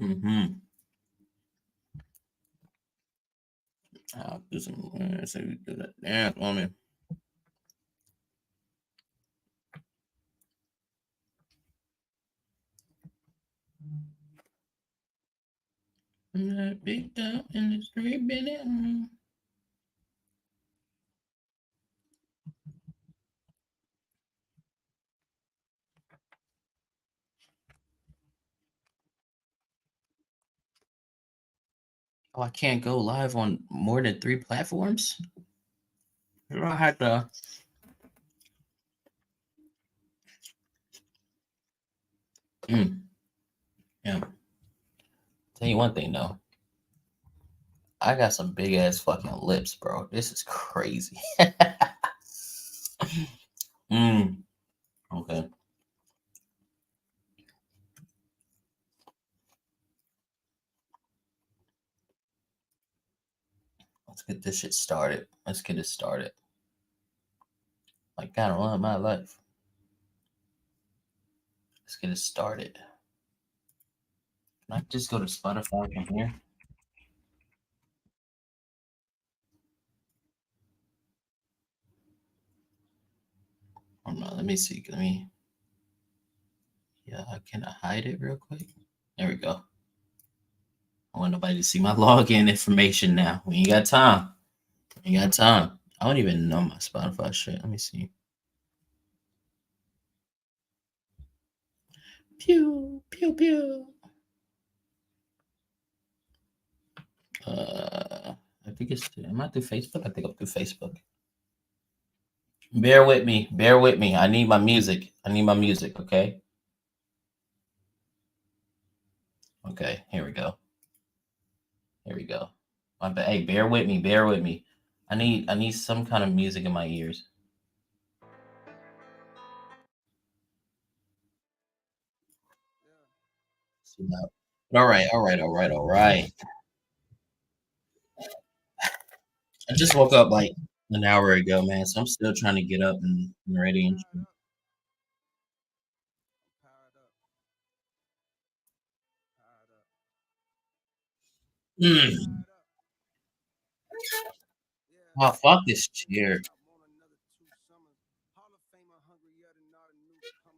Mm-hmm. I'll do some. So you do that dance on me. Big down in the street, baby. Oh, I can't go live on more than 3 platforms. You don't have to. Mm, yeah. Tell you one thing though. I got some big ass fucking lips, bro. This is crazy. mm, okay. Let's get this shit started. Let's get it started. Like, I don't want my life. Let's get it started. Can I just go to Spotify from here? Oh no, let me see. Let me. Yeah, can I hide it real quick? There we go. I want nobody to see my login information now. We ain't got time. We ain't got time. I don't even know my Spotify shit. Let me see. Pew, pew, pew. I think it's. Am I through Facebook? I think I'm through Facebook. Bear with me. Bear with me. I need my music. I need my music. Okay. Okay. Here we go. Here we go. Hey, bear with me. Bear with me. I need some kind of music in my ears. All right. All right. All right. All right. I just woke up like an hour ago, man. So I'm still trying to get up and ready and shit. Mm. Oh, fuck this chair.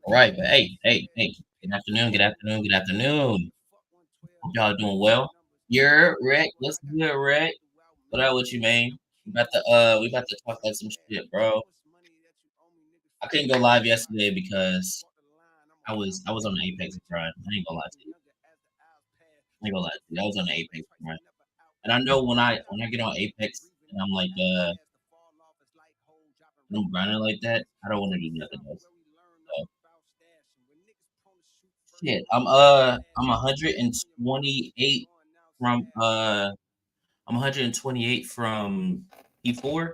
All right, but hey, hey, hey. Good afternoon. Good afternoon. Good afternoon. Hope y'all doing well. You're Rick. What's good, Rick? What up? What you mean? We about to talk about some shit, bro. I couldn't go live yesterday because I was on the Apex grind. I ain't gonna lie to you. I ain't gonna lie to you. I was on the Apex grind, and I know when I get on Apex and I'm like when I'm grinding like that, I don't want to do nothing else. So shit, I'm 128 from I'm 128 from P4,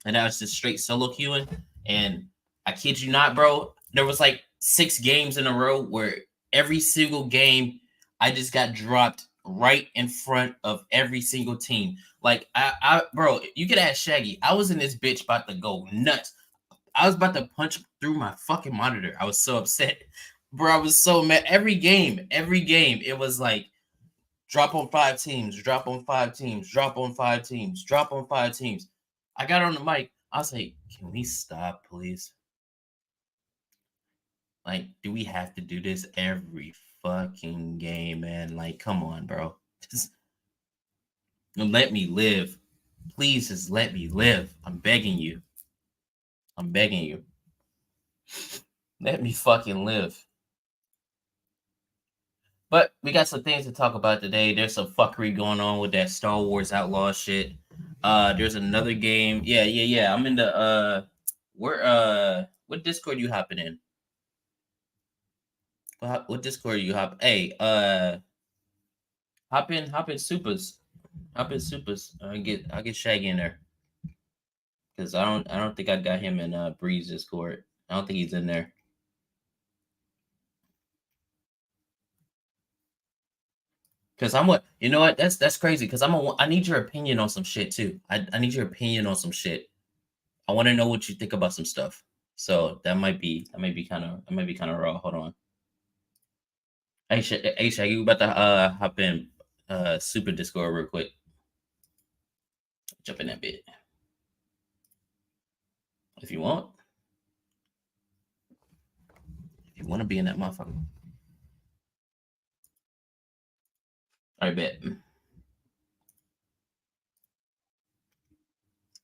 and that was just straight solo queuing. And I kid you not, bro, there was like 6 games in a row where every single game I just got dropped right in front of every single team. Like bro, you could ask Shaggy. I was in this bitch about to go nuts. I was about to punch through my fucking monitor. I was so upset, bro. I was so mad. Every game, it was like drop on 5 teams, drop on 5 teams, drop on 5 teams, drop on 5 teams. I got on the mic. I was like, can we stop, please? Like, do we have to do this every fucking game, man? Like, come on, bro. Just let me live. Please just let me live. I'm begging you. I'm begging you. Let me fucking live. But we got some things to talk about today. There's some fuckery going on with that Star Wars Outlaw shit. There's another game. Yeah. I'm in the what Discord you hopping in? What Discord you hop? Hey, hop in supers. Hop in supers. I get Shaggy in there. Cause I don't think I got him in Breeze Discord. I don't think he's in there. Cause I'm what you know what that's crazy. Cause I need your opinion on some shit too. I need your opinion on some shit. I want to know what you think about some stuff. So that might be kind of raw. Hold on. Hey, Shaggy, you about to hop in Super Discord real quick. Jump in that bit if you want. If you want to be in that motherfucker. All right, bet.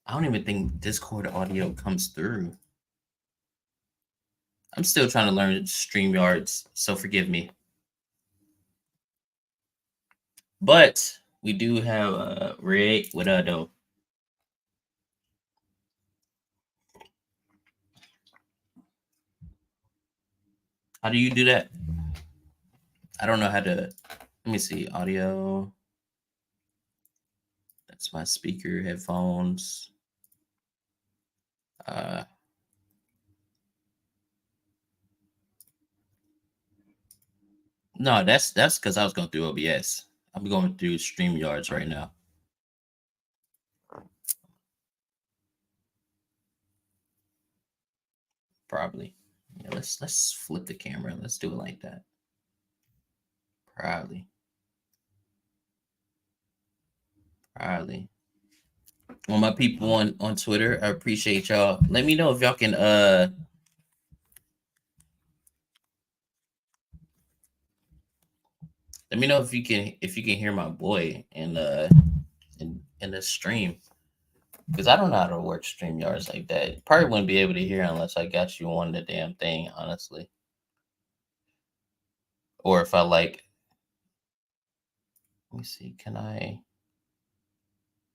I don't even think Discord audio comes through. I'm still trying to learn StreamYards, so forgive me. But we do have Red with though. How do you do that? I don't know how to. Let me see. Audio. That's my speaker, headphones. No, that's because I was going through OBS. I'm going through StreamYards right now. Probably. Yeah, let's flip the camera. Let's do it like that. Probably. Well, my people on Twitter, I appreciate y'all. Let me know if y'all can let me know if you can hear my boy in the stream. Because I don't know how to work StreamYards like that. Probably wouldn't be able to hear unless I got you on the damn thing, honestly. Or if I let me see, can I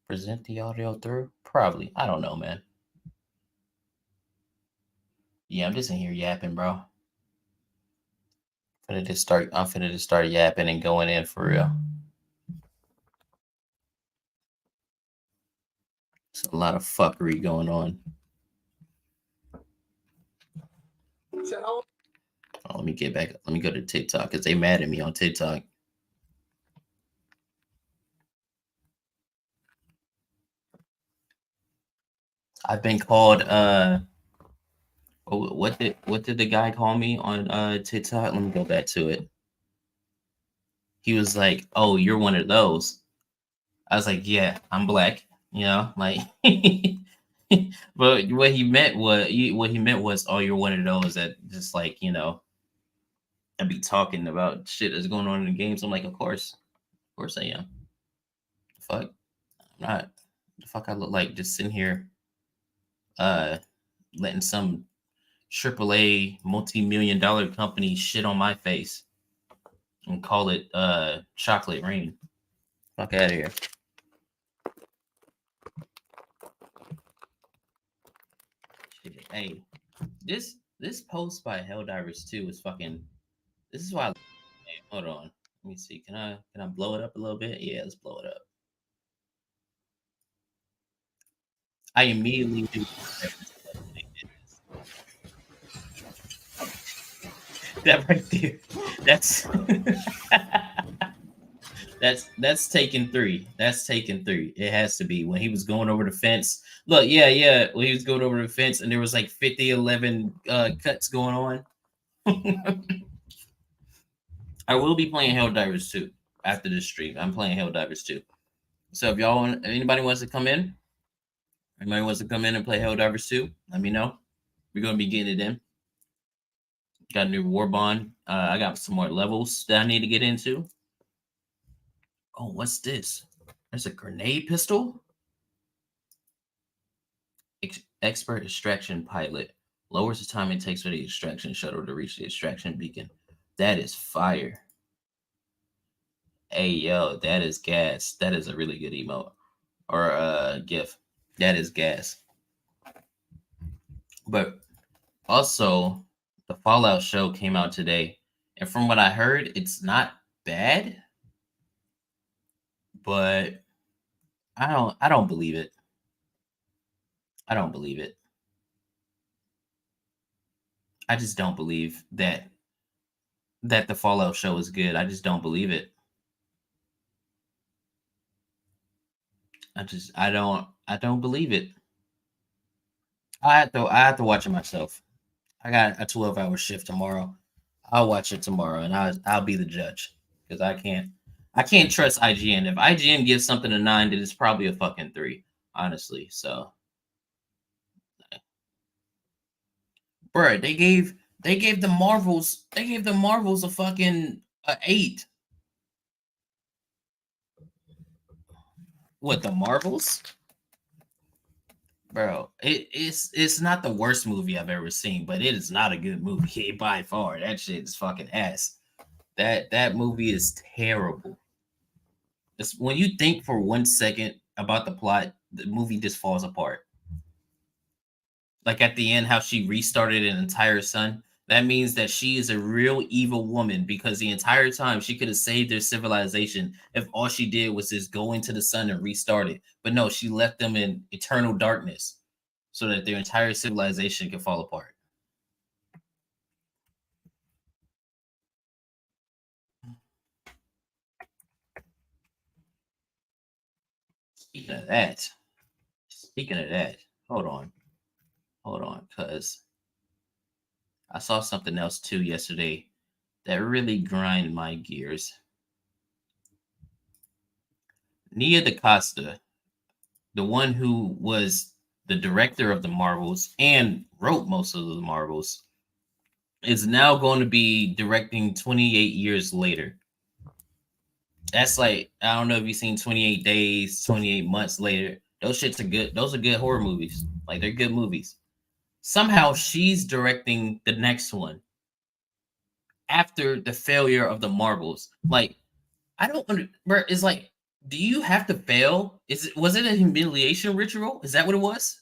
present the audio through? Probably. I don't know, man. Yeah, I'm just in here yapping, bro. I'm finna just start yapping and going in for real. It's a lot of fuckery going on. Oh, let me get back. Let me go to TikTok because they mad at me on TikTok. I've been called what did the guy call me on TikTok? Let me go back to it. He was like, "Oh, you're one of those." I was like, "Yeah, I'm black." You know, like but what he meant was, "Oh, you're one of those that just like, I be talking about shit that's going on in the games." I'm like, of course I am. Fuck, I'm not. The fuck I look like just sitting here, uh, letting some AAA multi-million dollar company shit on my face and call it chocolate rain. Fuck out of here. Shit. Hey, this post by Helldivers 2 is fucking. This is why. Hey, hold on. Let me see. Can I blow it up a little bit? Yeah, let's blow it up. I immediately do that right there. That's that's taken three. That's taken three. It has to be when he was going over the fence. Look, yeah. When he was going over the fence and there was like 50, 11 cuts going on. I will be playing Helldivers 2 after this stream. I'm playing Helldivers 2. So if anybody wants to come in, and play Helldivers 2, let me know. We're gonna be getting it in. Got a new war bond. I got some more levels that I need to get into. Oh, what's this? There's a grenade pistol. Expert extraction pilot lowers the time it takes for the extraction shuttle to reach the extraction beacon. That is fire. Hey yo, that is gas. That is a really good emote or gif. That is gas. But also, the Fallout show came out today, and from what I heard, it's not bad, but I don't believe it. I don't believe it. I just don't believe that the Fallout show is good. I just don't believe it. I don't believe it. I have to watch it myself. I got a 12-hour shift tomorrow. I'll watch it tomorrow, and I'll be the judge because I can't trust IGN. If IGN gives something a 9, then it's probably a fucking 3, honestly. So, bro, they gave the Marvels a fucking 8. What, the Marvels? Bro, it's not the worst movie I've ever seen, but it is not a good movie by far. That shit is fucking ass. That movie is terrible. It's, when you think for 1 second about the plot, the movie just falls apart. Like at the end, how she restarted an entire sun. That means that she is a real evil woman because the entire time she could have saved their civilization if all she did was just go into the sun and restart it. But no, she left them in eternal darkness so that their entire civilization could fall apart. Speaking of that, speaking of that, hold on, because I saw something else too yesterday that really grind my gears. Nia DaCosta, the one who was the director of the Marvels and wrote most of the Marvels, is now going to be directing 28 years later. That's like, I don't know if you've seen 28 Days, 28 Months Later. Those shits are good. Those are good horror movies. Like, they're good movies. Somehow she's directing the next one after the failure of the Marvels. Like, I don't under, bro, it's like, do you have to fail? Was it a humiliation ritual? Is that what it was?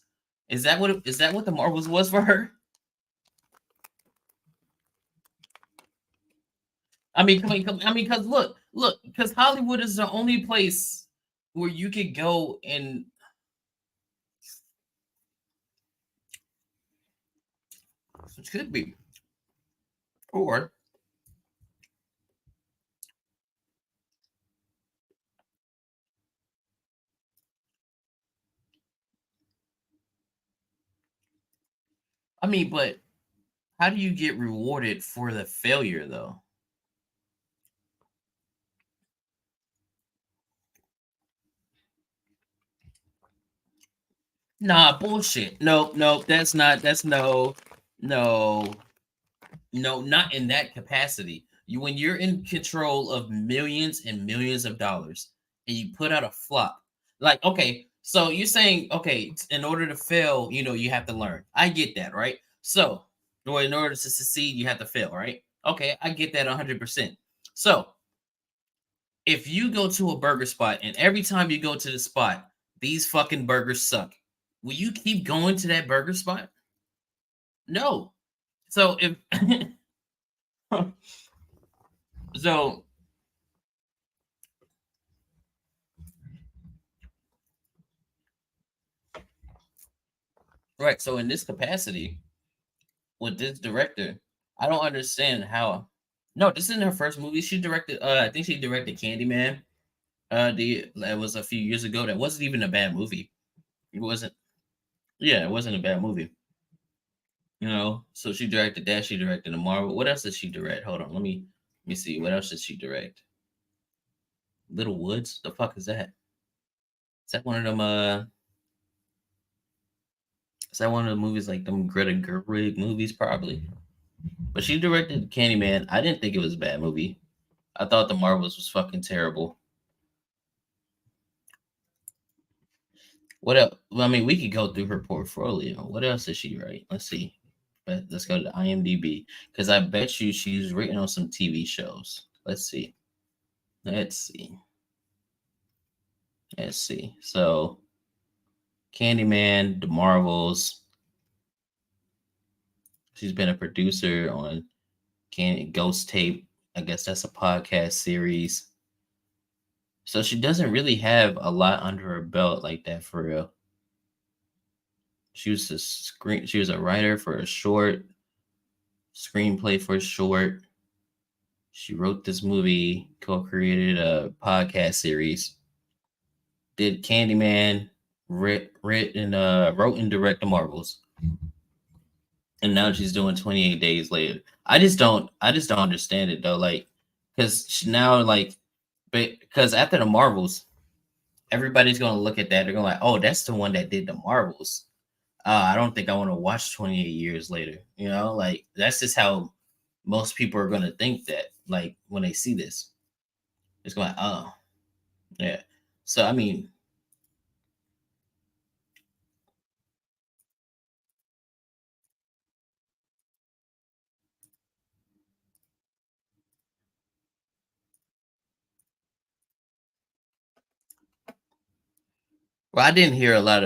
Is that what the Marvels was for her? I mean, I mean, because look, because Hollywood is the only place where you could go and it could be, or I mean, but how do you get rewarded for the failure though? Nah, bullshit. No, no, that's not. That's no, no, no, not in that capacity. You when you're in control of millions and millions of dollars and you put out a flop, like okay, so you're saying okay, in order to fail, you have to learn. I get that, right? So, or in order to succeed, you have to fail, right? Okay, I get that 100%. So, if you go to a burger spot and every time you go to the spot, these fucking burgers suck, will you keep going to that burger spot? No. So if so right, so in this capacity with this director, I don't understand how. No, this isn't her first movie. She directed. I think she directed Candyman. That was a few years ago. That wasn't even a bad movie. It wasn't. Yeah, it wasn't a bad movie. So she directed that. She directed a Marvel. What else did she direct? Hold on, let me see. What else did she direct? Little Woods. The fuck is that? Is that one of them? Is that one of the movies like them Greta Gerwig movies? Probably. But she directed Candyman. I didn't think it was a bad movie. I thought the Marvels was fucking terrible. What else? Well, I mean, we could go through her portfolio. What else did she write? Let's see. But let's go to IMDb because I bet you she's written on some TV shows. Let's see. Let's see. Let's see. So, Candyman, The Marvels. She's been a producer on Ghost Tape. I guess that's a podcast series. So she doesn't really have a lot under her belt like that for real. She was a writer for a short, screenplay for a short. She wrote this movie, co-created a podcast series, did Candyman, wrote and direct the Marvels. and now she's doing 28 days later. I just don't understand it though. Like, because now, like, because after the Marvels, everybody's gonna look at that. They're gonna like, oh, that's the one that did the Marvels. I don't think I want to watch 28 years later. You know, like that's just how most people are gonna think that. Like when they see this, it's going, oh, yeah. So I mean, well, I didn't hear a lot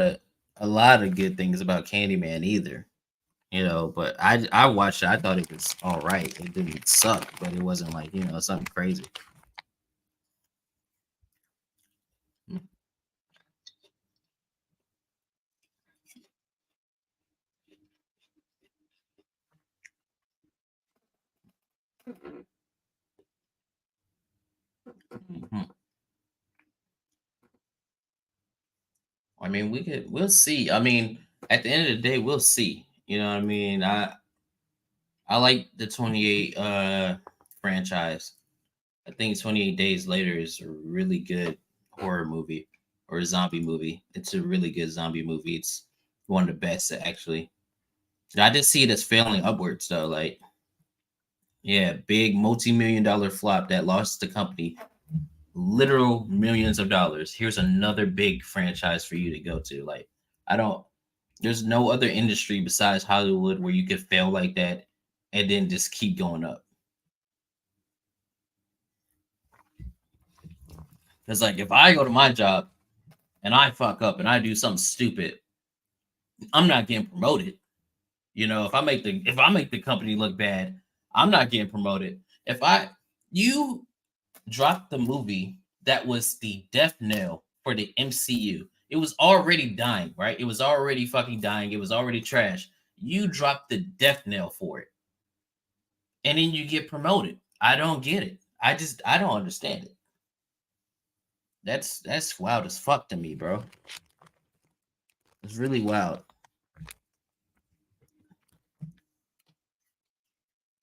of good things about Candyman either. You know, but I watched it. I thought it was all right. It didn't suck, but it wasn't like something crazy. Mhm. I mean, we'll see. I mean, at the end of the day, we'll see. You know what I mean? I like the 28 franchise. I think 28 Days Later is a really good horror movie or a zombie movie. It's a really good zombie movie. It's one of the best actually. I just see it as failing upwards though. Like, yeah, big multi-million dollar flop that lost the company literal millions of dollars. Here's another big franchise for you to go to. Like, I don't. There's no other industry besides Hollywood where you could fail like that and then just keep going up. It's like if I go to my job and I fuck up and I do something stupid, I'm not getting promoted. You know, if I make the company look bad, I'm not getting promoted. If I you dropped the movie that was the death knell for the MCU. It was already dying, right? It was already fucking dying. It was already trash. You dropped the death knell for it, and then you get promoted. I don't get it. I don't understand it. That's wild as fuck to me, bro. It's really wild.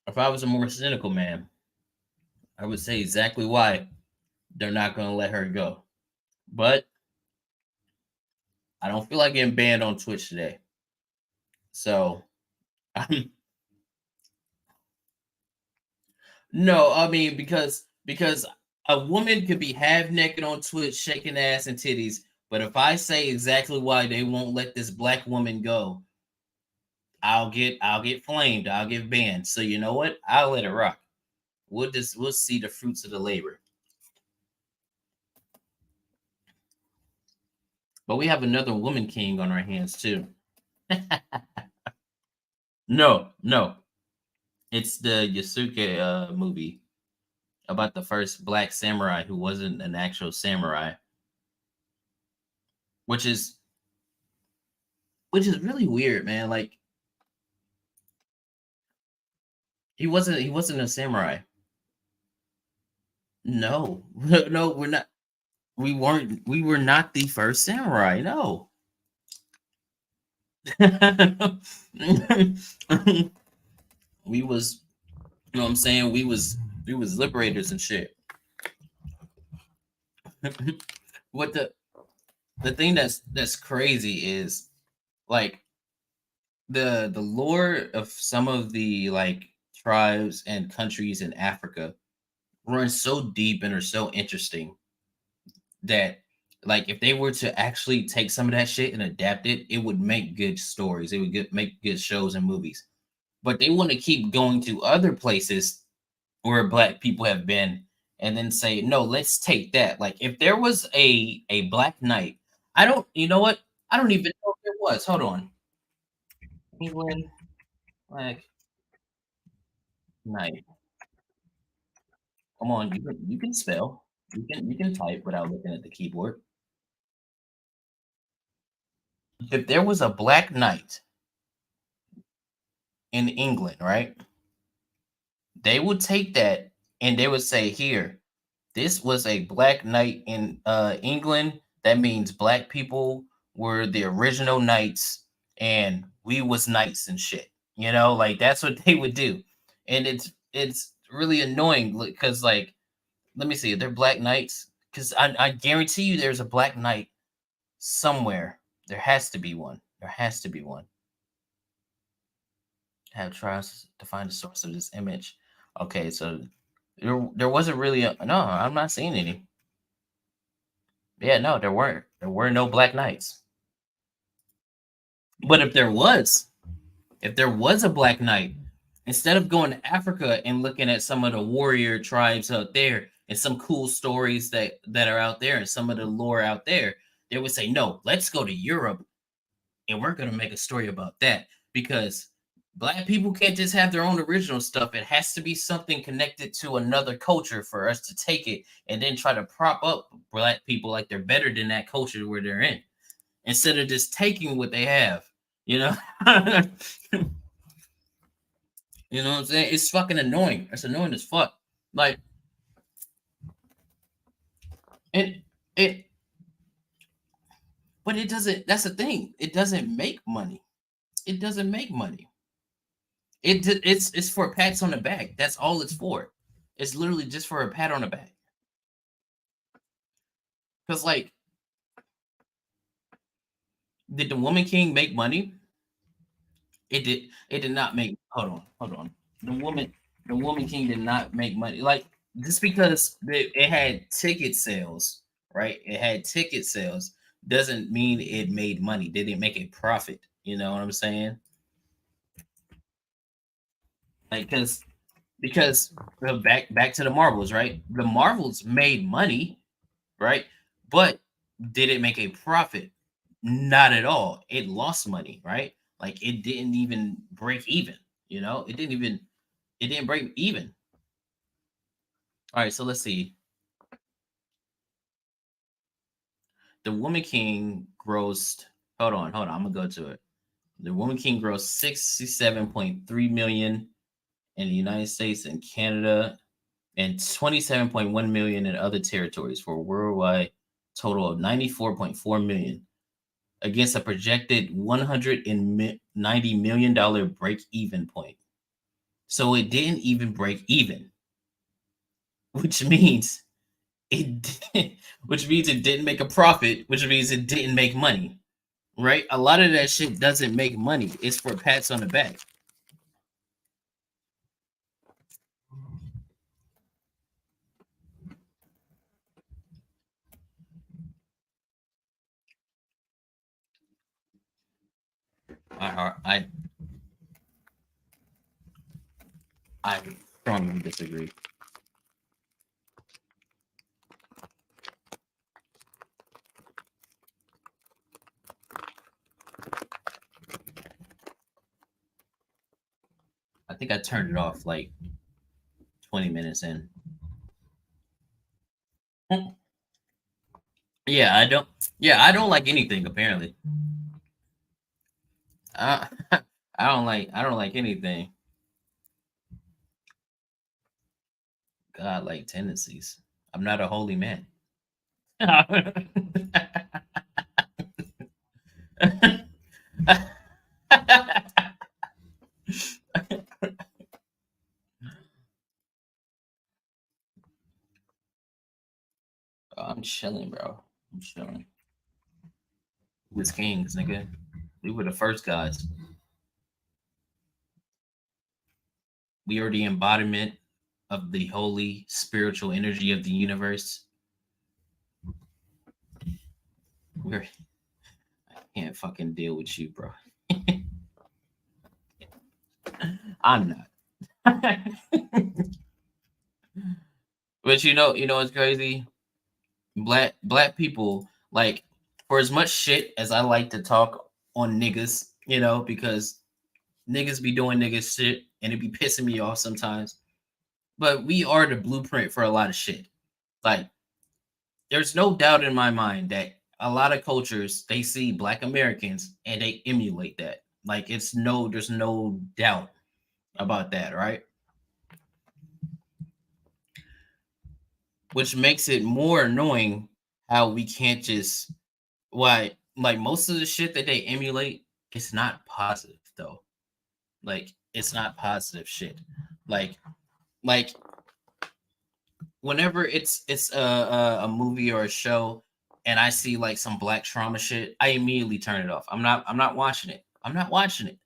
If I was a more cynical man, I would say exactly why they're not gonna let her go. But I don't feel like getting banned on Twitch today. So no, I mean because a woman could be half naked on Twitch shaking ass and titties, but if I say exactly why they won't let this black woman go, I'll get flamed, I'll get banned. So you know what? I'll let it rock. We'll see the fruits of the labor. But we have another woman king on our hands too. No, no. It's the Yasuke movie about the first black samurai who wasn't an actual samurai, which is which is really weird, man. Like he wasn't a samurai. No. No, we're not. We were not the first samurai. No. We was you know what I'm saying? We was liberators and shit. What the thing that's crazy is like the lore of some of the like tribes and countries in Africa run so deep and are so interesting that like if they were to actually take some of that shit and adapt it, it would make good stories. It would make good shows and movies. But they want to keep going to other places where black people have been and then say, no, let's take that. Like if there was a black knight, I don't you know what? I don't even know if there was. Hold on. England black knight. Come on, you can spell. You can type without looking at the keyboard. If there was a black knight in England, right? They would take that and they would say, here, this was a black knight in England. That means black people were the original knights and we was knights and shit. Like that's what they would do. And it's really annoying because like let me see, they're black knights. Because I guarantee you there's a black knight somewhere. There has to be one. There has to be one. Have trials to find the source of this image. Okay, so there wasn't really a no, I'm not seeing any. Yeah, no, there weren't. There were no black knights. But if there was a black knight, instead of going to Africa and looking at some of the warrior tribes out there and some cool stories that are out there and some of the lore out there, they would say, no, let's go to Europe and we're gonna make a story about that because black people can't just have their own original stuff. It has to be something connected to another culture for us to take it and then try to prop up black people like they're better than that culture where they're in, instead of just taking what they have, you know. You know what I'm saying? It's fucking annoying. It's annoying as fuck. Like it but it doesn't, that's the thing. It doesn't make money. It doesn't make money. It's for pats on the back. That's all it's for. It's literally just for a pat on the back. Cuz like did the Woman King make money? It did not make, hold on. The woman the Woman King did not make money. Like just because it had ticket sales, right? It had ticket sales doesn't mean it made money. Did it make a profit? You know what I'm saying? Like because back to the Marvels, right? The Marvels made money, right? But did it make a profit? Not at all. It lost money, right? Like it didn't even break even. It didn't break even. All right, so let's see. The Woman King grossed. Hold on. I'm gonna go to it. The Woman King grossed 67.3 million in the United States and Canada, and 27.1 million in other territories for a worldwide total of 94.4 million against a projected $190 million break even point. So it didn't even break even, which means which means it didn't make a profit, which means it didn't make money, right? A lot of that shit doesn't make money. It's for pats on the back. I I strongly disagree. I think I turned it off like 20 minutes in. Yeah, I don't. Yeah, I don't like anything. Apparently, I, I don't like anything. God like tendencies. I'm not a holy man. I'm chilling, bro. I'm chilling. With kings, nigga. We were the first gods. We are the embodiment of the holy spiritual energy of the universe. We're I can't fucking deal with you, bro. I'm not. But it's crazy. Black people, like, for as much shit as I like to talk on niggas, because niggas be doing niggas shit and it be pissing me off sometimes. But we are the blueprint for a lot of shit. Like, there's no doubt in my mind that a lot of cultures they see black Americans and they emulate that. Like there's no doubt about that, right? Which makes it more annoying how we can't just why like most of the shit that they emulate, it's not positive though. Like it's not positive shit. Like like whenever it's a movie or a show and I see like some black trauma shit, I immediately turn it off. I'm not watching it. I'm not watching it.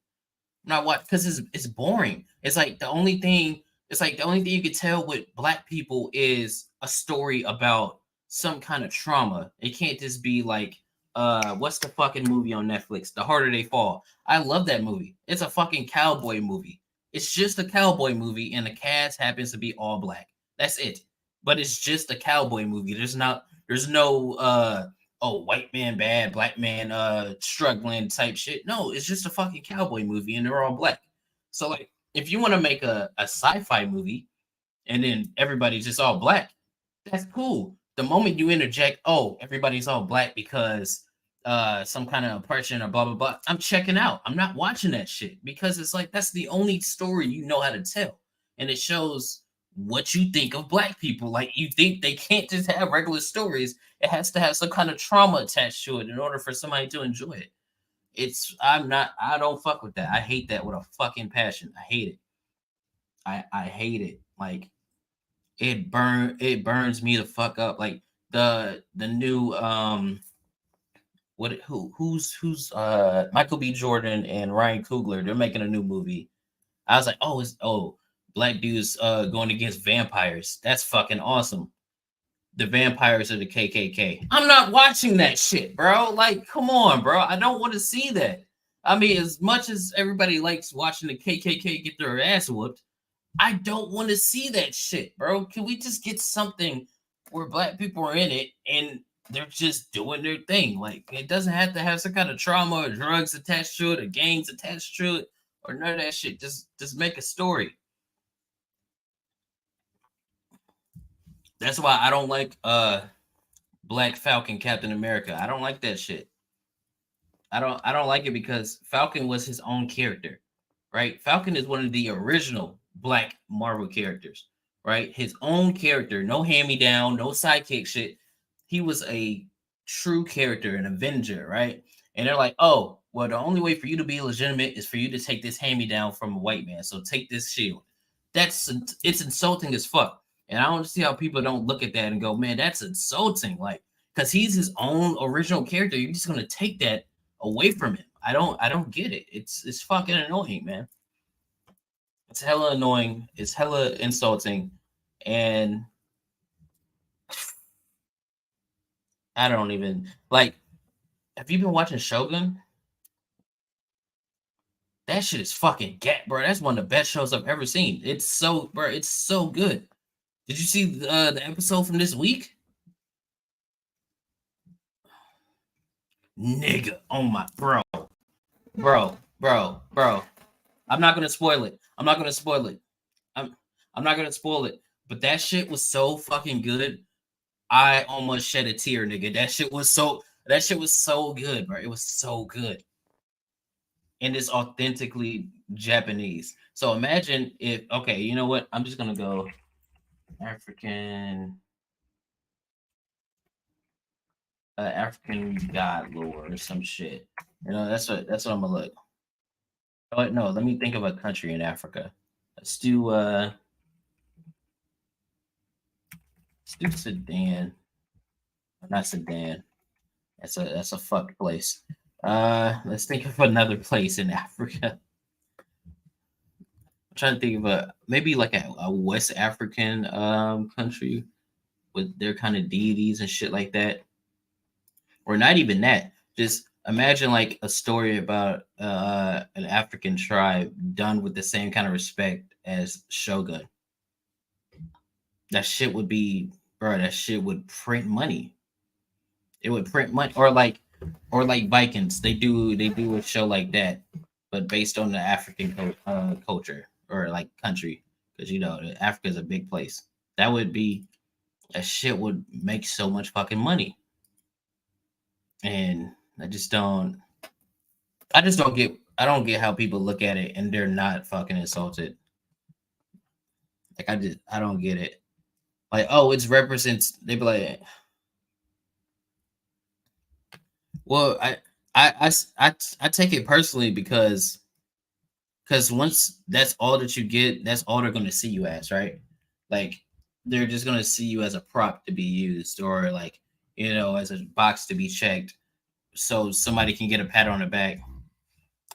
Not what because it's boring. It's like the only thing you could tell with black people is a story about some kind of trauma. It can't just be like what's the fucking movie on Netflix? The Harder They Fall. I love that movie. It's a fucking cowboy movie. It's just a cowboy movie and the cast happens to be all black. That's it. But it's just a cowboy movie. There's no oh, white man bad, black man struggling type shit. No, it's just a fucking cowboy movie and they're all black. So like if you want to make a sci-fi movie and then everybody's just all black, that's cool. The moment you interject, oh, everybody's all black because some kind of oppression or blah blah blah, I'm checking out. I'm not watching that shit because it's like that's the only story you know how to tell. And it shows what you think of black people. Like you think they can't just have regular stories. It has to have some kind of trauma attached to it in order for somebody to enjoy it. I don't fuck with that. I hate that with a fucking passion. I hate it. I hate it. Like it burns me the fuck up. Like the new who's Michael B. Jordan and Ryan Coogler, they're making a new movie. I was like, black dudes going against vampires. That's fucking awesome. The vampires of the KKK. I'm not watching that shit, bro. Like, come on, bro. I don't want to see that. I mean, as much as everybody likes watching the KKK get their ass whooped, I don't want to see that shit, bro. Can we just get something where black people are in it and they're just doing their thing? Like, it doesn't have to have some kind of trauma or drugs attached to it or gangs attached to it or none of that shit. Just make a story. That's why I don't like Black Falcon Captain America. I don't like that shit. I don't like it because Falcon was his own character, right? Falcon is one of the original Black Marvel characters, right? His own character, no hand me down, no sidekick shit. He was a true character, an Avenger, right? And they're like, oh, well, the only way for you to be legitimate is for you to take this hand me down from a white man. So take this shield. It's insulting as fuck. And I don't see how people don't look at that and go, man, that's insulting. Like, because he's his own original character. You're just gonna take that away from him. I don't get it. It's fucking annoying, man. It's hella annoying. It's hella insulting. And I don't even like have you been watching Shogun? That shit is fucking get, bro. That's one of the best shows I've ever seen. It's so good. Did you see the episode from this week? Nigga, oh my bro. I'm not gonna spoil it. I'm not gonna spoil it. I'm I'm not gonna spoil it. But that shit was so fucking good. I almost shed a tear, nigga. That shit was so good, bro. It was so good. And it's authentically Japanese. So imagine if okay, you know what? I'm just gonna go African African god lore or some shit. You know, that's what I'm gonna look. Oh, no, let me think of a country in Africa. Let's do Sudan. Not Sudan. That's a fucked place. Let's think of another place in Africa. I'm trying to think of a maybe like a West African country with their kind of deities and shit like that. Or not even that. Just imagine like a story about an African tribe done with the same kind of respect as Shogun. That shit would be, bro. That shit would print money. It would print money, or like Vikings. They do a show like that, but based on the African culture or like country, because Africa is a big place. That would be that shit would make so much fucking money, and I don't get how people look at it and they're not fucking insulted. Like I don't get it. Like, oh, it's represents. They be like, well, I take it personally because Because once that's all that you get, that's all they're gonna see you as, right? Like they're just gonna see you as a prop to be used, or like as a box to be checked, so somebody can get a pat on the back.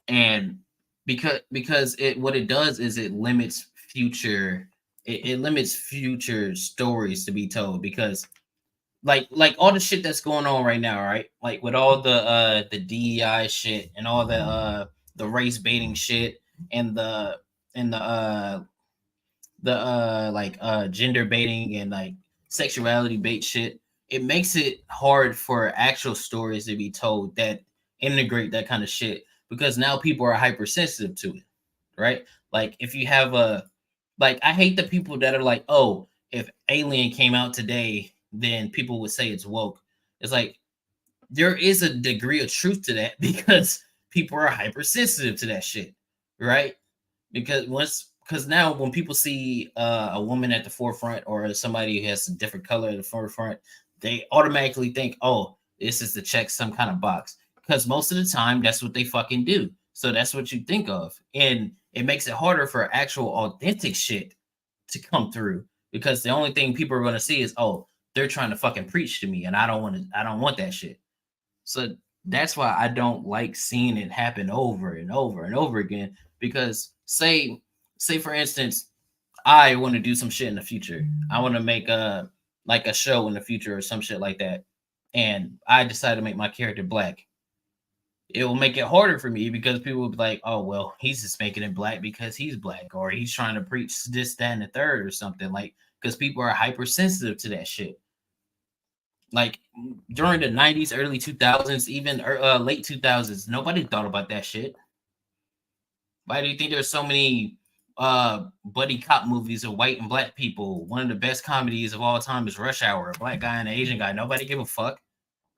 And because it what it does is it limits it limits future stories to be told, because like all the shit that's going on right now, right? Like with all the DEI shit and all the race baiting shit and the gender baiting and like sexuality bait shit. It makes it hard for actual stories to be told that integrate that kind of shit, because now people are hypersensitive to it, right? Like if you have I hate the people that are like, oh, if Alien came out today, then people would say it's woke. It's like there is a degree of truth to that because people are hypersensitive to that shit, right? Because now when people see a woman at the forefront or somebody who has a different color at the forefront, they automatically think, oh, this is to check some kind of box, because most of the time that's what they fucking do. So that's what you think of, and it makes it harder for actual authentic shit to come through, because the only thing people are going to see is, oh, they're trying to fucking preach to me, and I don't want that shit. So that's why I don't like seeing it happen over and over and over again. Because say for instance, I want to do some shit in the future. I want to make a show in the future or some shit like that. And I decide to make my character black. It will make it harder for me because people will be like, oh well, he's just making it black because he's black, or he's trying to preach this, that, and the third or something. Like, because people are hypersensitive to that shit. Like during the 90s, early 2000s, even late 2000s, nobody thought about that shit. Why do you think there's so many buddy cop movies of white and black people? One of the best comedies of all time is Rush Hour, a black guy and an Asian guy. Nobody give a fuck,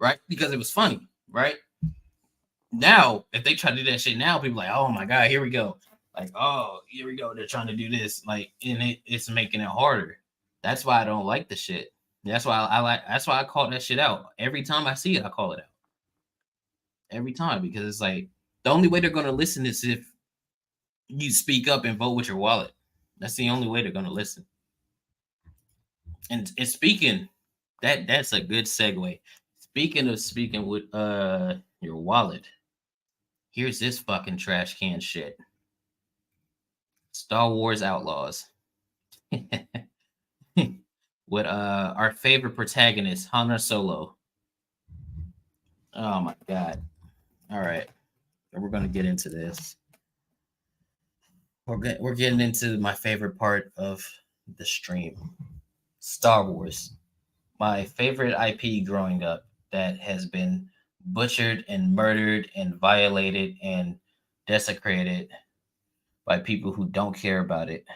right? Because it was funny, right? Now, if they try to do that shit now, people are like, oh my god, here we go. Like, oh, here we go. They're trying to do this. Like, and it's making it harder. That's why I don't like the shit. That's why I like. That's why I call that shit out every time I see it. I call it out every time, because it's like the only way they're gonna listen is if you speak up and vote with your wallet. That's the only way they're gonna listen. And speaking, that's a good segue. Speaking of speaking with your wallet, here's this fucking trash can shit. Star Wars Outlaws. With our favorite protagonist, HANNA Solo. Oh my god. All right. We're gonna get into this. We're getting into my favorite part of the stream. Star Wars. My favorite IP growing up that has been butchered and murdered and violated and desecrated by people who don't care about it.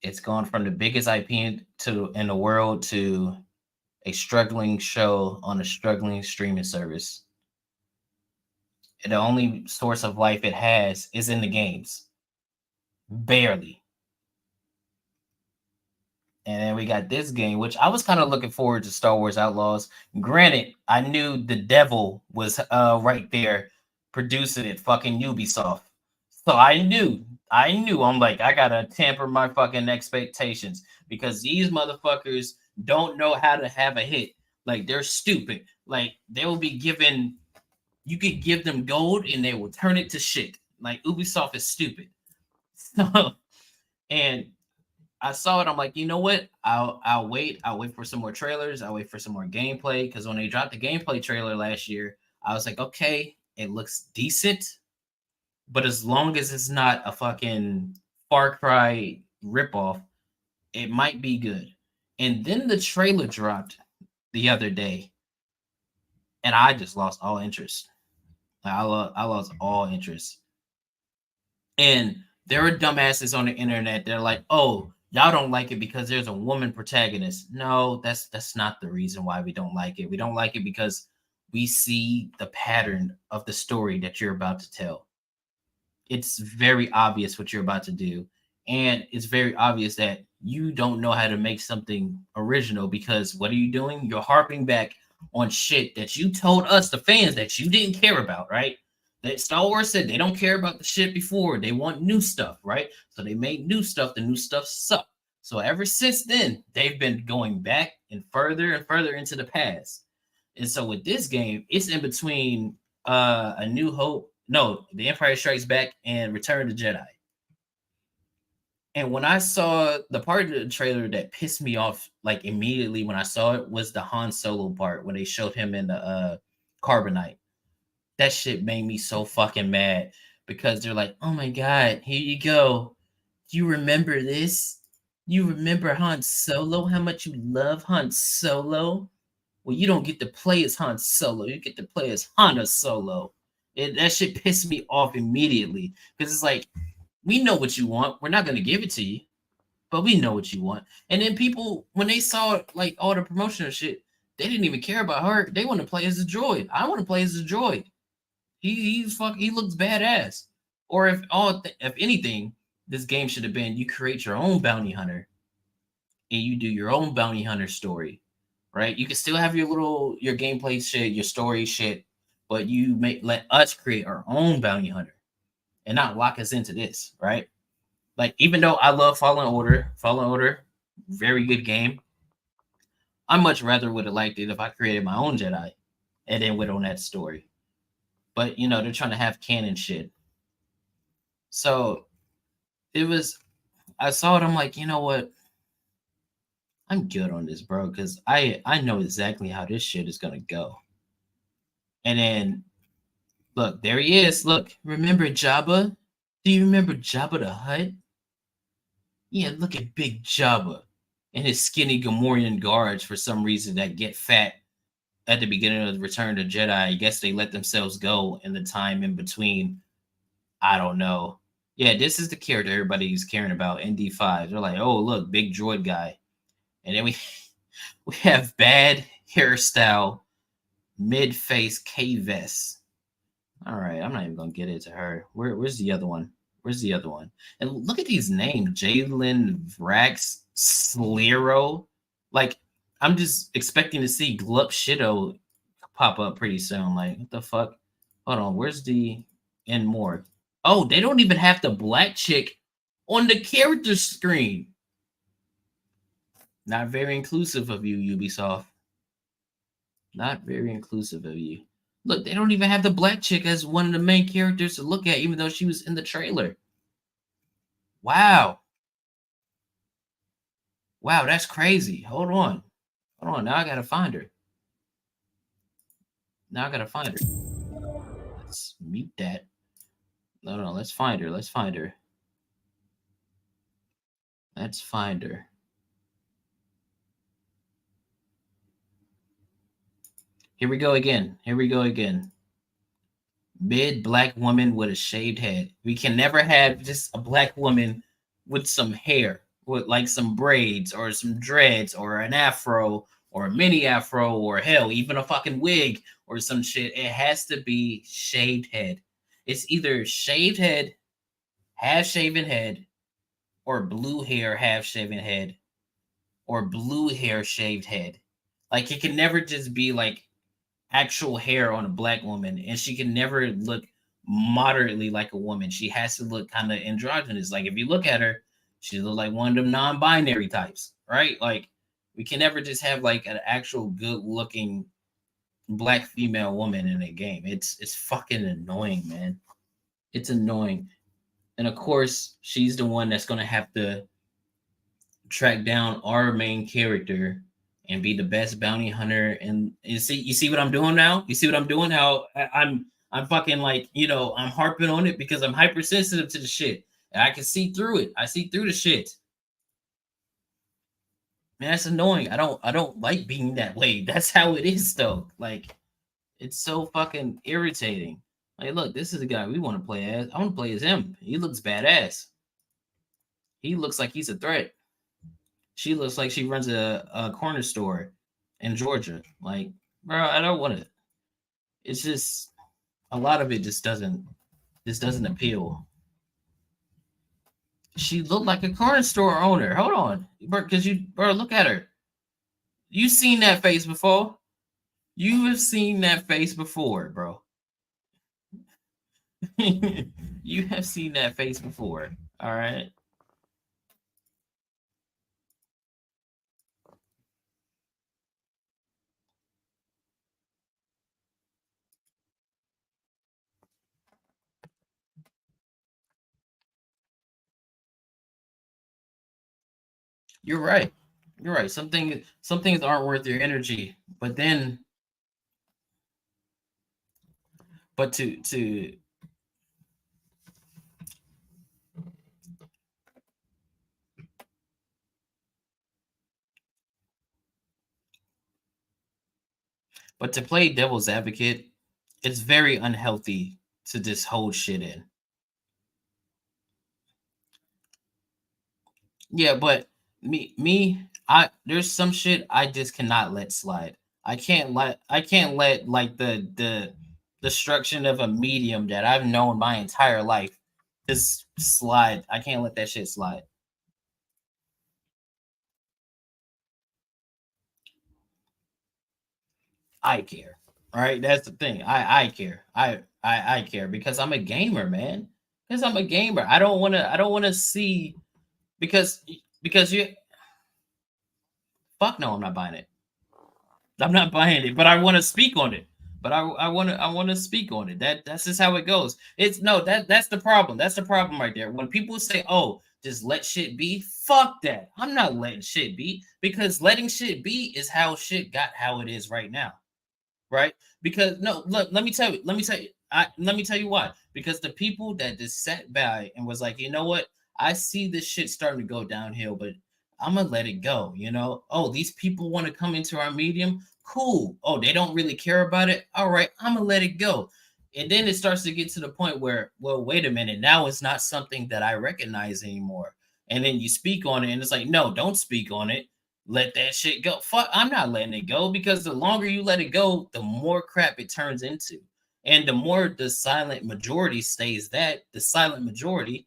It's gone from the biggest IP in the world to a struggling show on a struggling streaming service. The only source of life it has is in the games. Barely. And then we got this game, which I was kind of looking forward to, Star Wars Outlaws. Granted, I knew the devil was right there producing it, fucking Ubisoft. So I'm like, I gotta tamper my fucking expectations, because these motherfuckers don't know how to have a hit. Like, they're stupid. Like, they will be given, you could give them gold and they will turn it to shit. Like, Ubisoft is stupid. So, and I saw it. I'm like, you know what? I'll wait. I'll wait for some more trailers. I'll wait for some more gameplay. Because when they dropped the gameplay trailer last year, I was like, okay, it looks decent. But as long as it's not a fucking Far Cry ripoff, it might be good. And then the trailer dropped the other day, and I just lost all interest. I lost all interest. And there are dumbasses on the internet. They're like, oh, y'all don't like it because there's a woman protagonist. No, that's not the reason why we don't like it. We don't like it because we see the pattern of the story that you're about to tell. It's very obvious what you're about to do. And it's very obvious that you don't know how to make something original, because what are you doing? You're harping back on shit that you told us, the fans, that you didn't care about, right? Star Wars said they don't care about the shit before. They want new stuff, right? So they made new stuff. The new stuff sucked. So ever since then, they've been going back and further into the past. And so with this game, it's in between A New Hope, no, The Empire Strikes Back and Return of the Jedi. And when I saw the part of the trailer that pissed me off, like immediately when I saw it, was the Han Solo part when they showed him in the Carbonite. That shit made me so fucking mad because they're like, oh my god, here you go. You remember this? You remember Han Solo? How much you love Han Solo? Well, you don't get to play as Han Solo. You get to play as Hanna Solo. That shit pissed me off immediately because it's like, we know what you want. We're not going to give it to you, but we know what you want. And then people, when they saw like all the promotional shit, they didn't even care about her. They want to play as a droid. I want to play as a droid. He looks badass. Or if anything, this game should have been you create your own bounty hunter and you do your own bounty hunter story, right? You can still have your gameplay shit, your story shit, but you let us create our own bounty hunter and not lock us into this, right? Like even though I love Fallen Order, very good game. I much rather would have liked it if I created my own Jedi and then went on that story. But they're trying to have canon shit. So it was I saw it, I'm like, you know what? I'm good on this, bro, because I know exactly how this shit is gonna go. And then look, there he is. Look, remember Jabba? Do you remember Jabba the Hutt? Yeah, look at Big Jabba and his skinny Gamorrean guards for some reason that get fat at the beginning of the Return of the Jedi. I guess they let themselves go in the time in between. I don't know. Yeah, this is the character everybody's caring about, ND5. They're like, oh, look, big droid guy. And then we we have bad hairstyle, mid-face K-Vest. All right, I'm not even gonna get into her. Where's the other one? Where's the other one? And look at these names: Jalen, Vrax, Slero. Like, I'm just expecting to see Glup Shido pop up pretty soon. Like, what the fuck? Hold on, where's the and more? Oh, they don't even have the black chick on the character screen. Not very inclusive of you, Ubisoft. Not very inclusive of you. Look, they don't even have the black chick as one of the main characters to look at, even though she was in the trailer. Wow. Wow, that's crazy. Hold on. Hold on. Now I gotta find her. Now I gotta find her. Let's mute that. No, let's find her. Let's find her. Let's find her. Here we go again. Here we go again. Mid black woman with a shaved head. We can never have just a black woman with some hair, with like some braids or some dreads or an afro or a mini afro or hell, even a fucking wig or some shit. It has to be shaved head. It's either shaved head, half shaven head, or blue hair, half shaven head, or blue hair, shaved head. Like it can never just be like actual hair on a black woman, and she can never look moderately like a woman. She has to look kind of androgynous. Like if you look at her, she looks like one of them non-binary types, right? Like we can never just have like an actual good-looking black female woman in a game. It's fucking annoying, man. It's annoying. And of course, she's the one that's gonna have to track down our main character and be the best bounty hunter. And you see what I'm doing now? You see what I'm doing? How I'm fucking like, I'm harping on it because I'm hypersensitive to the shit. And I can see through it. I see through the shit. Man, that's annoying. I don't like being that way. That's how it is though. Like it's so fucking irritating. Like, look, this is the guy we want to play as. I want to play as him. He looks badass. He looks like he's a threat. She looks like she runs a corner store in Georgia. Like, bro, I don't want it. It's just a lot of it just doesn't appeal. She looked like a corner store owner. Hold on, bro, look at her. You've seen that face before. You have seen that face before, bro. You have seen that face before. All right. You're right. You're right. Some things aren't worth your energy. But to play devil's advocate, it's very unhealthy to just hold shit in. Yeah, but I there's some shit I just cannot let slide. I can't let like the destruction of a medium that I've known my entire life just slide. I can't let that shit slide. I care. All right, that's the thing. I care. I care because I'm a gamer, man. Because I'm a gamer. I don't want to see because you fuck no, I'm not buying it. I'm not buying it, but I want to speak on it. But I want to speak on it. That's just how it goes. It's no that's the problem. That's the problem right there. When people say, "Oh, just let shit be," fuck that. I'm not letting shit be because letting shit be is how shit got how it is right now, right? Because no, look, let me tell you why. Because the people that just sat by and was like, you know what, I see this shit starting to go downhill, but I'm gonna let it go. You know, oh, these people want to come into our medium, cool. Oh, they don't really care about it. All right, I'm gonna let it go. And then it starts to get to the point where, well, wait a minute, now it's not something that I recognize anymore. And then you speak on it, and it's like, no, don't speak on it, let that shit go. Fuck, I'm not letting it go because the longer you let it go, the more crap it turns into. And the more the silent majority stays that, the silent majority,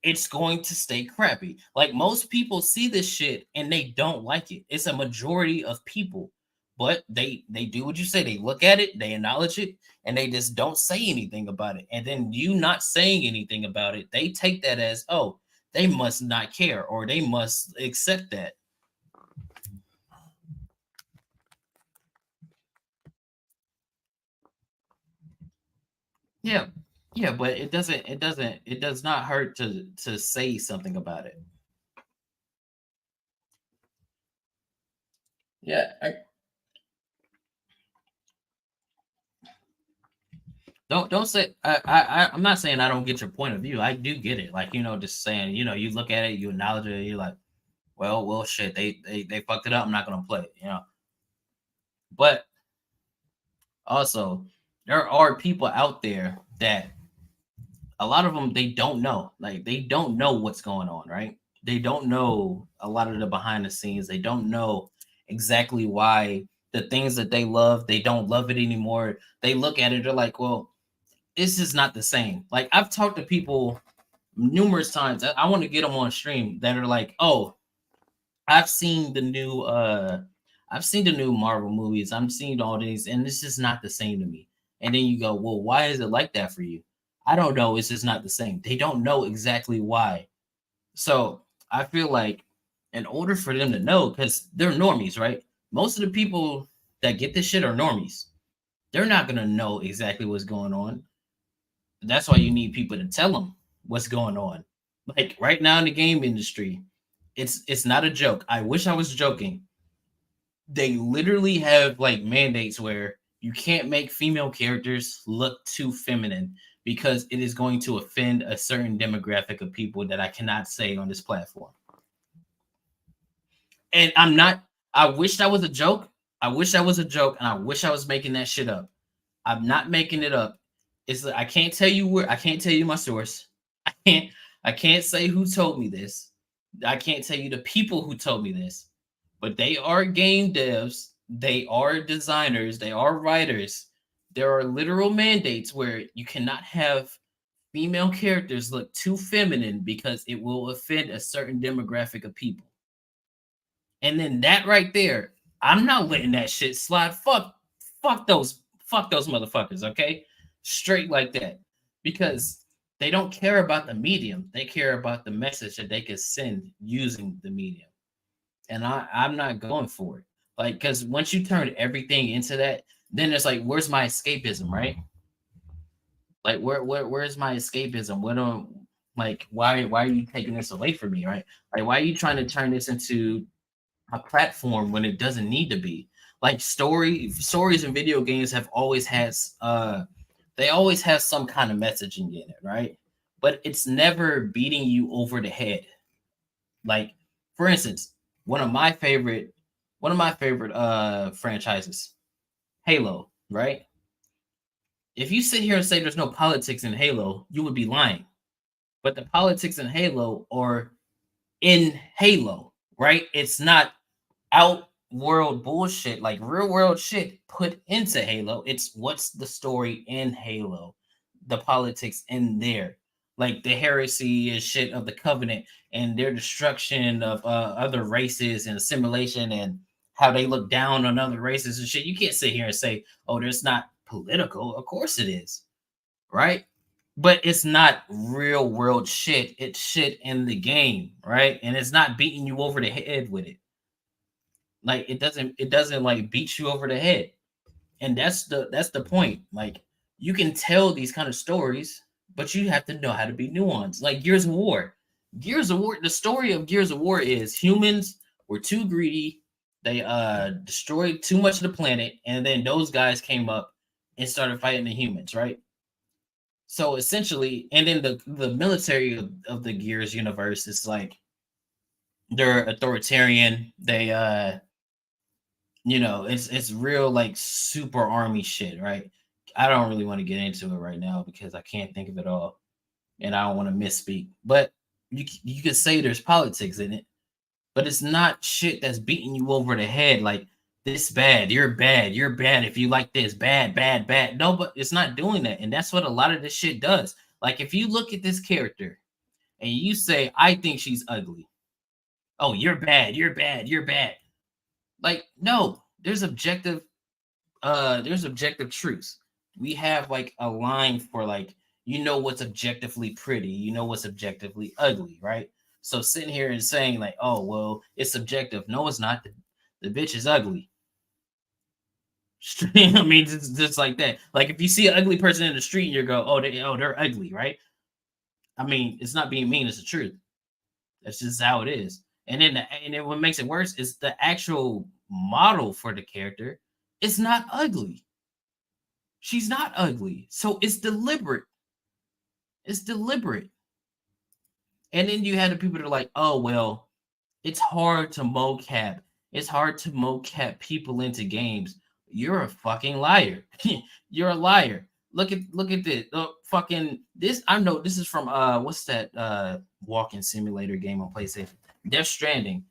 it's going to stay crappy. Like most people see this shit and they don't like it. It's a majority of people. But they do what you say. They look at it, they acknowledge it, and they just don't say anything about it. And then you not saying anything about it, they take that as, oh, they must not care or they must accept that. Yeah. Yeah, but it does not hurt to say something about it. Yeah, don't say I'm not saying I don't get your point of view. I do get it. Like, just saying, you look at it, you acknowledge it, you're like, well shit, they fucked it up. I'm not gonna play it. But also there are people out there that a lot of them they don't know. Like they don't know what's going on, right? They don't know a lot of the behind the scenes. They don't know exactly why the things that they love, they don't love it anymore. They look at it, they're like, well, this is not the same. Like I've talked to people numerous times. I want to get them on stream that are like, oh, I've seen the new I've seen the new Marvel movies. I'm seeing all these, and this is not the same to me. And then you go, well, why is it like that for you? I don't know. It's just not the same. They don't know exactly why. So I feel like in order for them to know, because they're normies, right? Most of the people that get this shit are normies. They're not gonna know exactly what's going on. That's why you need people to tell them what's going on. Like right now in the game industry, it's not a joke. I wish I was joking. They literally have like mandates where you can't make female characters look too feminine because it is going to offend a certain demographic of people that I cannot say on this platform. And I'm not, I wish that was a joke. I wish that was a joke, and I wish I was making that shit up. I'm not making it up. It's like, I can't tell you where, I can't tell you my source. I can't I can't say who told me this. I can't tell you the people who told me this. But they are game devs, they are designers, they are writers. There are literal mandates where you cannot have female characters look too feminine because it will offend a certain demographic of people. And then that right there, I'm not letting that shit slide. Fuck those motherfuckers, okay? Straight like that. because they don't care about the medium. They care about the message that they can send using the medium. And I'm not going for it. Like, because once you turn everything into that, then it's like, where's my escapism, right? Like, where's my escapism? What do like why are you taking this away from me, right? Like, why are you trying to turn this into a platform when it doesn't need to be? Like, stories in video games have always has they always have some kind of messaging in it, right? But it's never beating you over the head. Like, for instance, one of my favorite franchises, Halo, right? If you sit here and say there's no politics in Halo, you would be lying. But the politics in Halo are in Halo, right? It's not outworld bullshit, like real world shit put into Halo. It's what's the story in Halo, the politics in there, like the heresy and shit of the Covenant and their destruction of other races and assimilation and how they look down on other races and shit. You can't sit here and say, "Oh, there's not political." Of course it is, right? But it's not real world shit. It's shit in the game, right? And it's not beating you over the head with it. Like, it doesn't like beat you over the head. And that's the point. Like, you can tell these kind of stories, but you have to know how to be nuanced. Like Gears of War. Gears of War, the story of Gears of War is humans were too greedy. They destroyed too much of the planet, and then those guys came up and started fighting the humans, right? So essentially, and then the military of the Gears universe is like they're authoritarian. They it's real like super army shit, right? I don't really want to get into it right now because I can't think of it all, and I don't want to misspeak. But you could say there's politics in it, but it's not shit that's beating you over the head like this bad, you're bad if you like this, bad, bad, bad. No, but it's not doing that, and that's what a lot of this shit does. Like, if you look at this character and you say, "I think she's ugly," oh, you're bad, you're bad, you're bad. Like, no, there's objective truths. We have like a line for like, what's objectively pretty, what's objectively ugly, right? So sitting here and saying like, oh well, it's subjective. No, it's not. The bitch is ugly. I mean, it's just like that. Like, if you see an ugly person in the street and you go, they're ugly, right? I mean, it's not being mean, it's the truth. That's just how it is. And then what makes it worse is the actual model for the character is not ugly. She's not ugly. So it's deliberate. It's deliberate. And then you had the people that are like, oh, well, it's hard to mocap. It's hard to mocap people into games. You're a fucking liar. You're a liar. Look at this. Fucking this. I know this is from what's that walking simulator game on PlayStation? Death Stranding.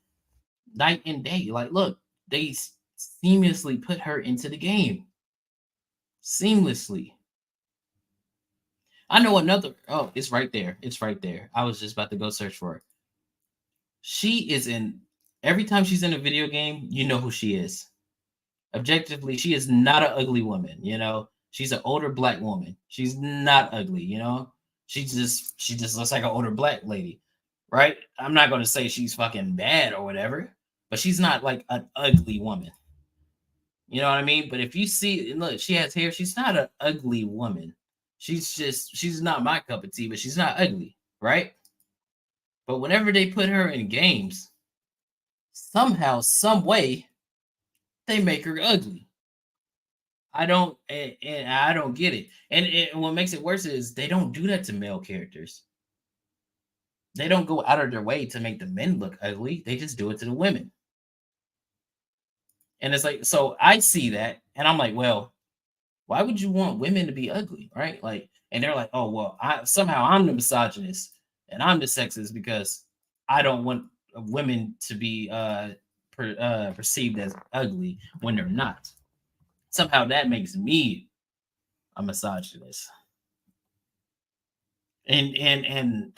Night and day. Like, look, they seamlessly put her into the game. Seamlessly. I know another. Oh, it's right there. It's right there. I was just about to go search for it. She is in every time she's in a video game, you know who she is. Objectively, she is not an ugly woman. She's an older black woman. She's not ugly. She just looks like an older black lady. Right? I'm not gonna say she's fucking bad or whatever, but she's not like an ugly woman. You know what I mean? But if you see, look, she has hair. She's not an ugly woman. She's not my cup of tea, but she's not ugly, right? But whenever they put her in games, somehow, some way, they make her ugly. I don't get it. And what makes it worse is they don't do that to male characters. They don't go out of their way to make the men look ugly. They just do it to the women. And it's like, so I see that, and I'm like, well, why would you want women to be ugly, right? Like, and they're like, oh well, I'm the misogynist and I'm the sexist because I don't want women to be perceived as ugly when they're not. Somehow that makes me a misogynist. And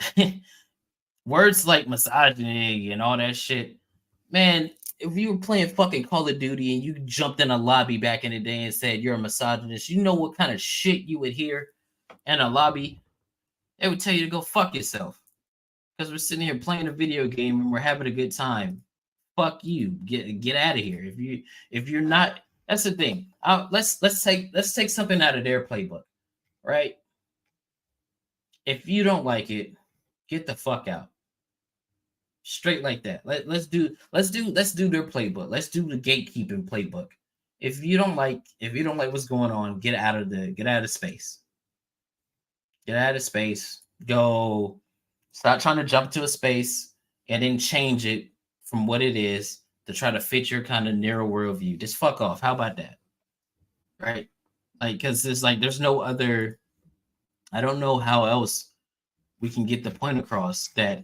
words like misogyny and all that shit, man. If you were playing fucking Call of Duty and you jumped in a lobby back in the day and said you're a misogynist, you know what kind of shit you would hear in a lobby? They would tell you to go fuck yourself because we're sitting here playing a video game and we're having a good time. Fuck you. Get out of here. If you're not, that's the thing. Let's take something out of their playbook, right? If you don't like it, get the fuck out. Straight like that. Let's do their playbook. Let's do the gatekeeping playbook. If you don't like what's going on, get out of space. Get out of space. Go. Stop trying to jump to a space and then change it from what it is to try to fit your kind of narrow worldview. Just fuck off. How about that? Right? Like, because there's no other. I don't know how else we can get the point across that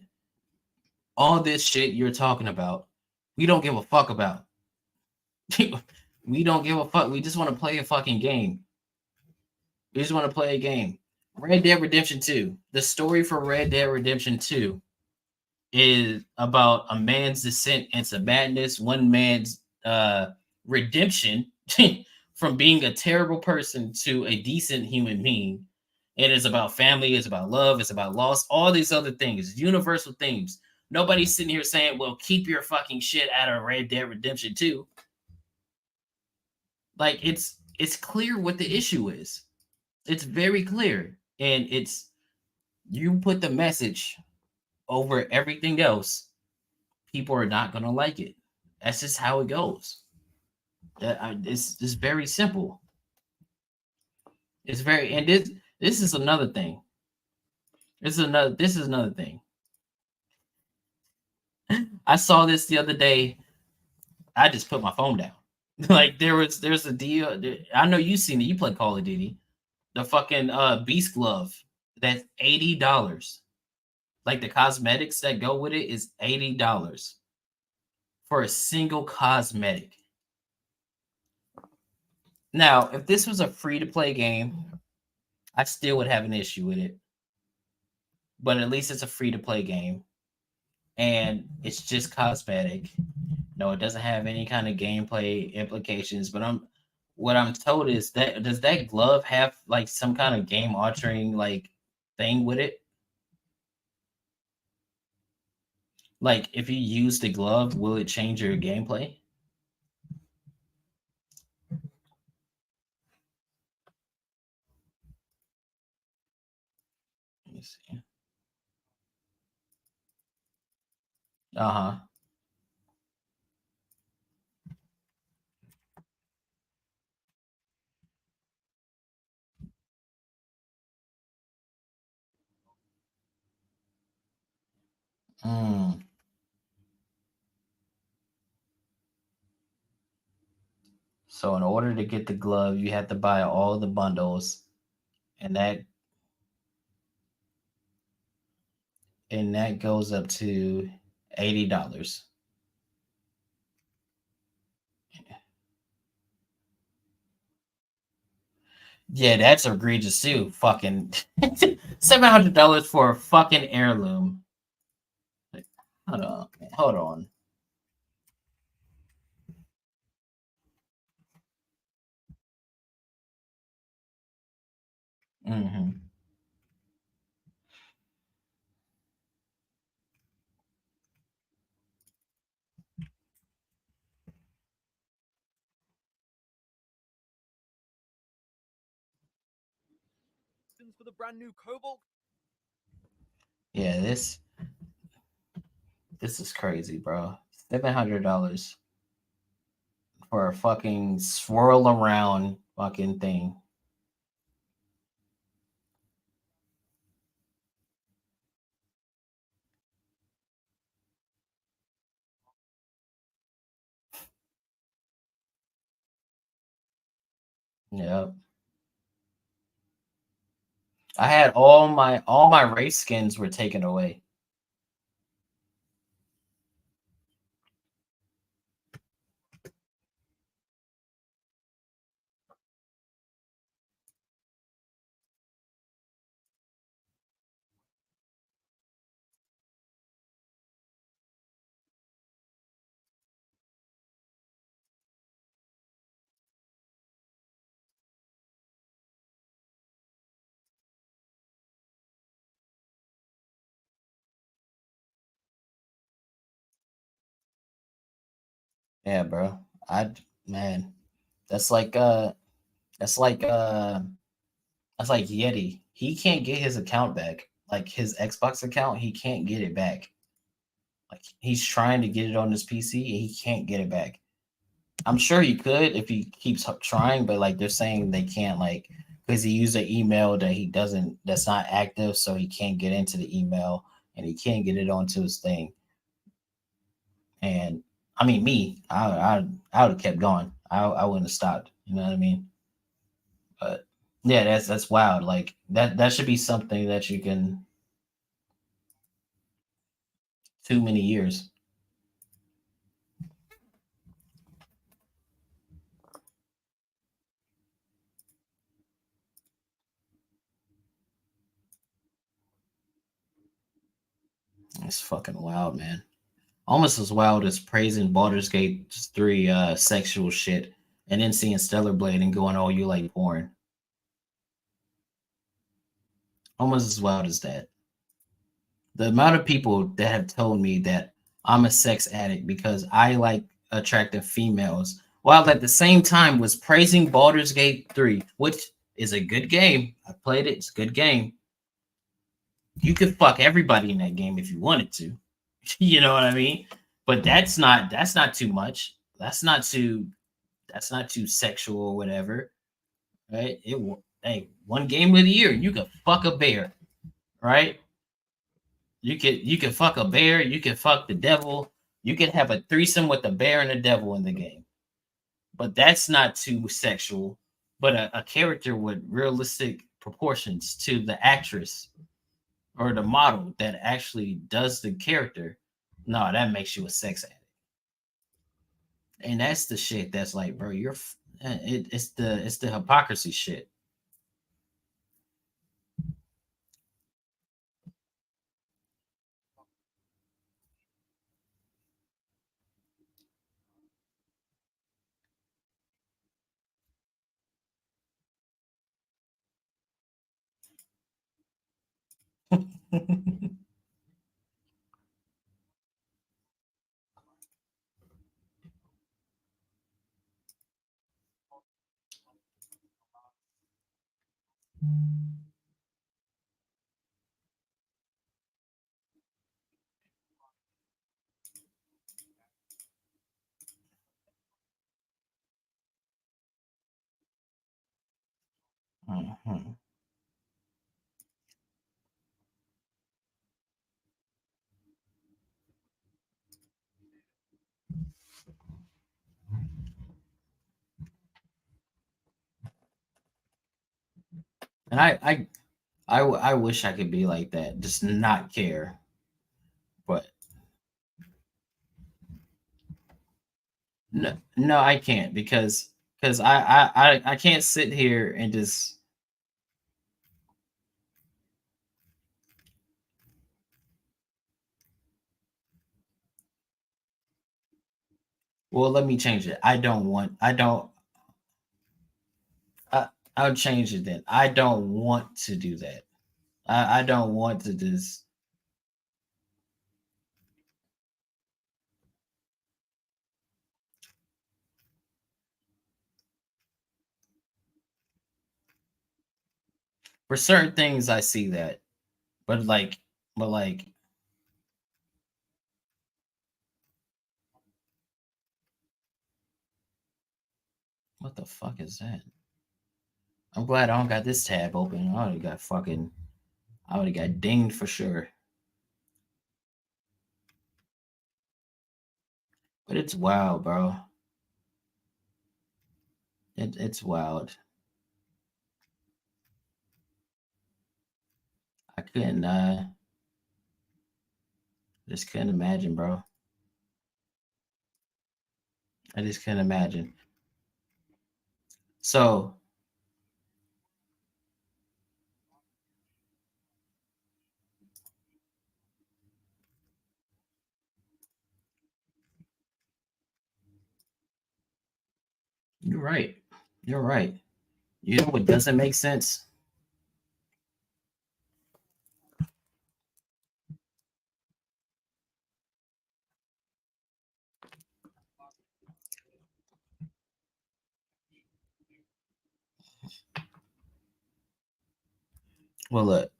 all this shit you're talking about, we don't give a fuck about. We don't give a fuck. We just want to play a fucking game. We just want to play a game. Red Dead Redemption 2. The story for Red Dead Redemption 2 is about a man's descent into madness, one man's redemption from being a terrible person to a decent human being. It is about family, it's about love, it's about loss, all these other things, universal themes. Nobody's sitting here saying, well, keep your fucking shit out of Red Dead Redemption 2. Like it's clear what the issue is. It's very clear. And it's you put the message over everything else, people are not gonna like it. That's just how it goes. It's very simple. It's very and this is another thing. This is another thing. I saw this the other day. I just put my phone down. Like there's a deal. I know you seen it. You play Call of Duty. The fucking Beast Glove. That's $80. Like the cosmetics that go with it is $80 for a single cosmetic. Now, if this was a free to play game, I still would have an issue with it. But at least it's a free to play game and it's just cosmetic. No, it doesn't have any kind of gameplay implications. But what I'm told is that does that glove have like some kind of game altering like thing with it? Like if you use the glove, will it change your gameplay? Let me see. Uh-huh. Mm. So in order to get the glove, you have to buy all the bundles, and that goes up to $80. Yeah, that's egregious too. Fucking $700 for a fucking heirloom. Hold on, hold on. Hmm. Yeah, this is crazy, bro. $700 for a fucking swirl around fucking thing. Yep. I had all my race skins were taken away. Yeah, bro. I man, that's like uh that's like uh that's like Yeti. He can't get his account back. Like his Xbox account, he can't get it back. Like he's trying to get it on his PC and he can't get it back. I'm sure he could if he keeps trying, but like they're saying they can't, like, because he used an email that he doesn't that's not active, so he can't get into the email and he can't get it onto his thing. And I mean, me, I would have kept going. I wouldn't have stopped. You know what I mean? But yeah, that's wild. Like that should be something that you can. Too many years. It's fucking wild, man. Almost as wild as praising Baldur's Gate 3 sexual shit and then seeing Stellar Blade and going, "Oh, you like porn." Almost as wild as that. The amount of people that have told me that I'm a sex addict because I like attractive females, while at the same time was praising Baldur's Gate 3, which is a good game. I played it, it's a good game. You could fuck everybody in that game if you wanted to. You know what I mean? But that's not too much. That's not too sexual or whatever, right? Hey, one game of the year, you could fuck a bear, right? You could fuck a bear, you could fuck the devil, you could have a threesome with a bear and a devil in the game. But that's not too sexual. But a character with realistic proportions to the actress or the model that actually does the character, no, that makes you a sex addict. And that's the shit that's like, bro, it's the hypocrisy shit. Mhm. And I wish I could be like that, just not care. But no, no, I can't because I can't sit here and just. Well, let me change it. I don't. I'll change it then. I don't want to do that. I don't want to just. For certain things, I see that, but like, what the fuck is that? I'm glad I don't got this tab open. I already got dinged for sure. But it's wild, bro. It's wild. I couldn't just couldn't imagine, bro. I just couldn't imagine. So you're right. You're right. You know what doesn't make sense? Well, look,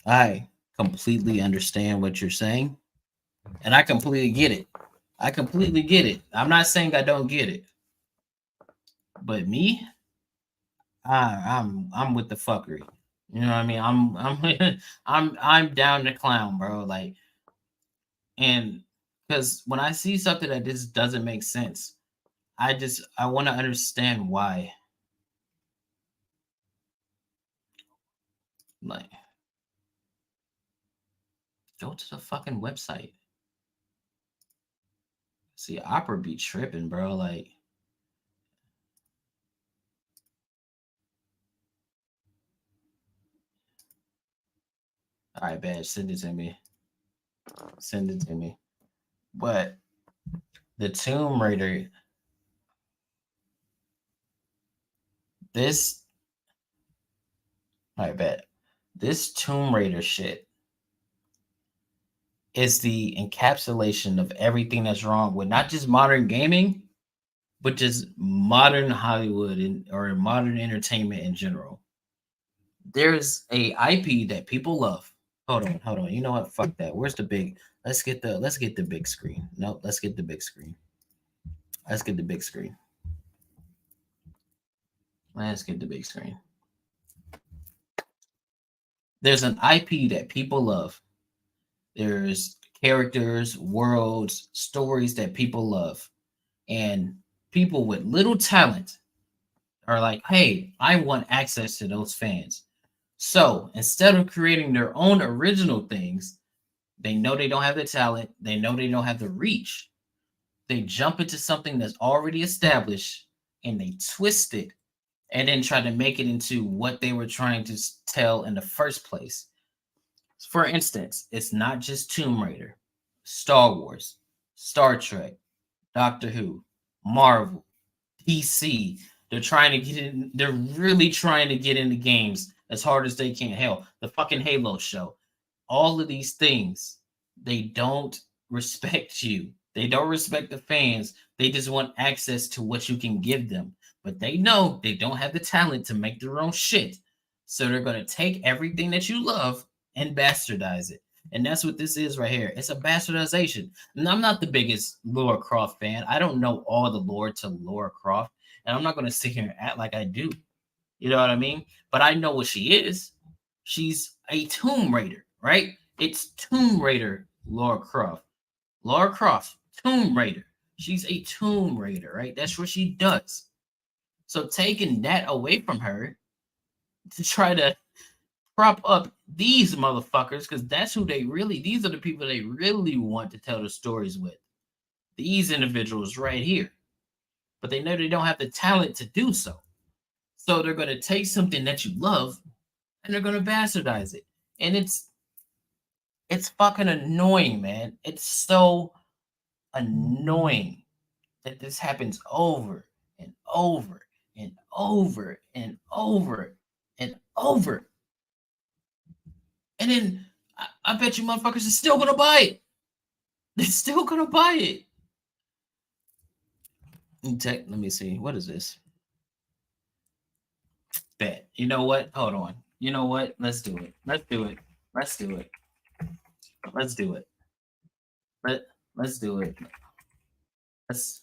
I completely understand what you're saying, and I completely get it. I completely get it. I'm not saying I don't get it, but me, I'm with the fuckery. You know what I mean? I'm down to clown, bro. Like, and because when I see something that just doesn't make sense, I want to understand why. Like, go to the fucking website. See, Opera be tripping, bro. Like, all right, bad. Send it to me. Send it to me. But the Tomb Raider, this, I bet this Tomb Raider shit is the encapsulation of everything that's wrong with not just modern gaming, but just modern Hollywood or modern entertainment in general. There's a IP that people love. Hold on. You know what? Fuck that. Where's the big? Let's get the big screen. No, let's get the big screen. Let's get the big screen. Let's get the big screen. There's an IP that people love. There's characters, worlds, stories that people love. And people with little talent are like, hey, I want access to those fans. So instead of creating their own original things, they know they don't have the talent, they know they don't have the reach. They jump into something that's already established and they twist it and then try to make it into what they were trying to tell in the first place. For instance, it's not just Tomb Raider, Star Wars, Star Trek, Doctor Who, Marvel, PC. They're trying to get in. They're really trying to get into games as hard as they can. Hell, the fucking Halo show. All of these things, they don't respect you. They don't respect the fans. They just want access to what you can give them. But they know they don't have the talent to make their own shit. So they're going to take everything that you love and bastardize it. And that's what this is right here. It's a bastardization. And I'm not the biggest Laura Croft fan. I don't know all the lore to Laura Croft. And I'm not going to sit here and act like I do. You know what I mean? But I know what she is. She's a Tomb Raider, right? It's Tomb Raider Laura Croft. Laura Croft, Tomb Raider. She's a Tomb Raider, right? That's what she does. So taking that away from her to try to prop up these motherfuckers, because that's who these are the people they really want to tell the stories with. These individuals right here. But they know they don't have the talent to do so. So they're going to take something that you love and they're going to bastardize it. And it's fucking annoying, man. It's so annoying that this happens over and over and over and over and over. And then I bet you motherfuckers are still gonna buy it. They're still gonna buy it. Let me see. What is this? Bet. You know what? Hold on. You know what? Let's do it. Let's do it. Let's do it. Let's do it. Let's do it. Let's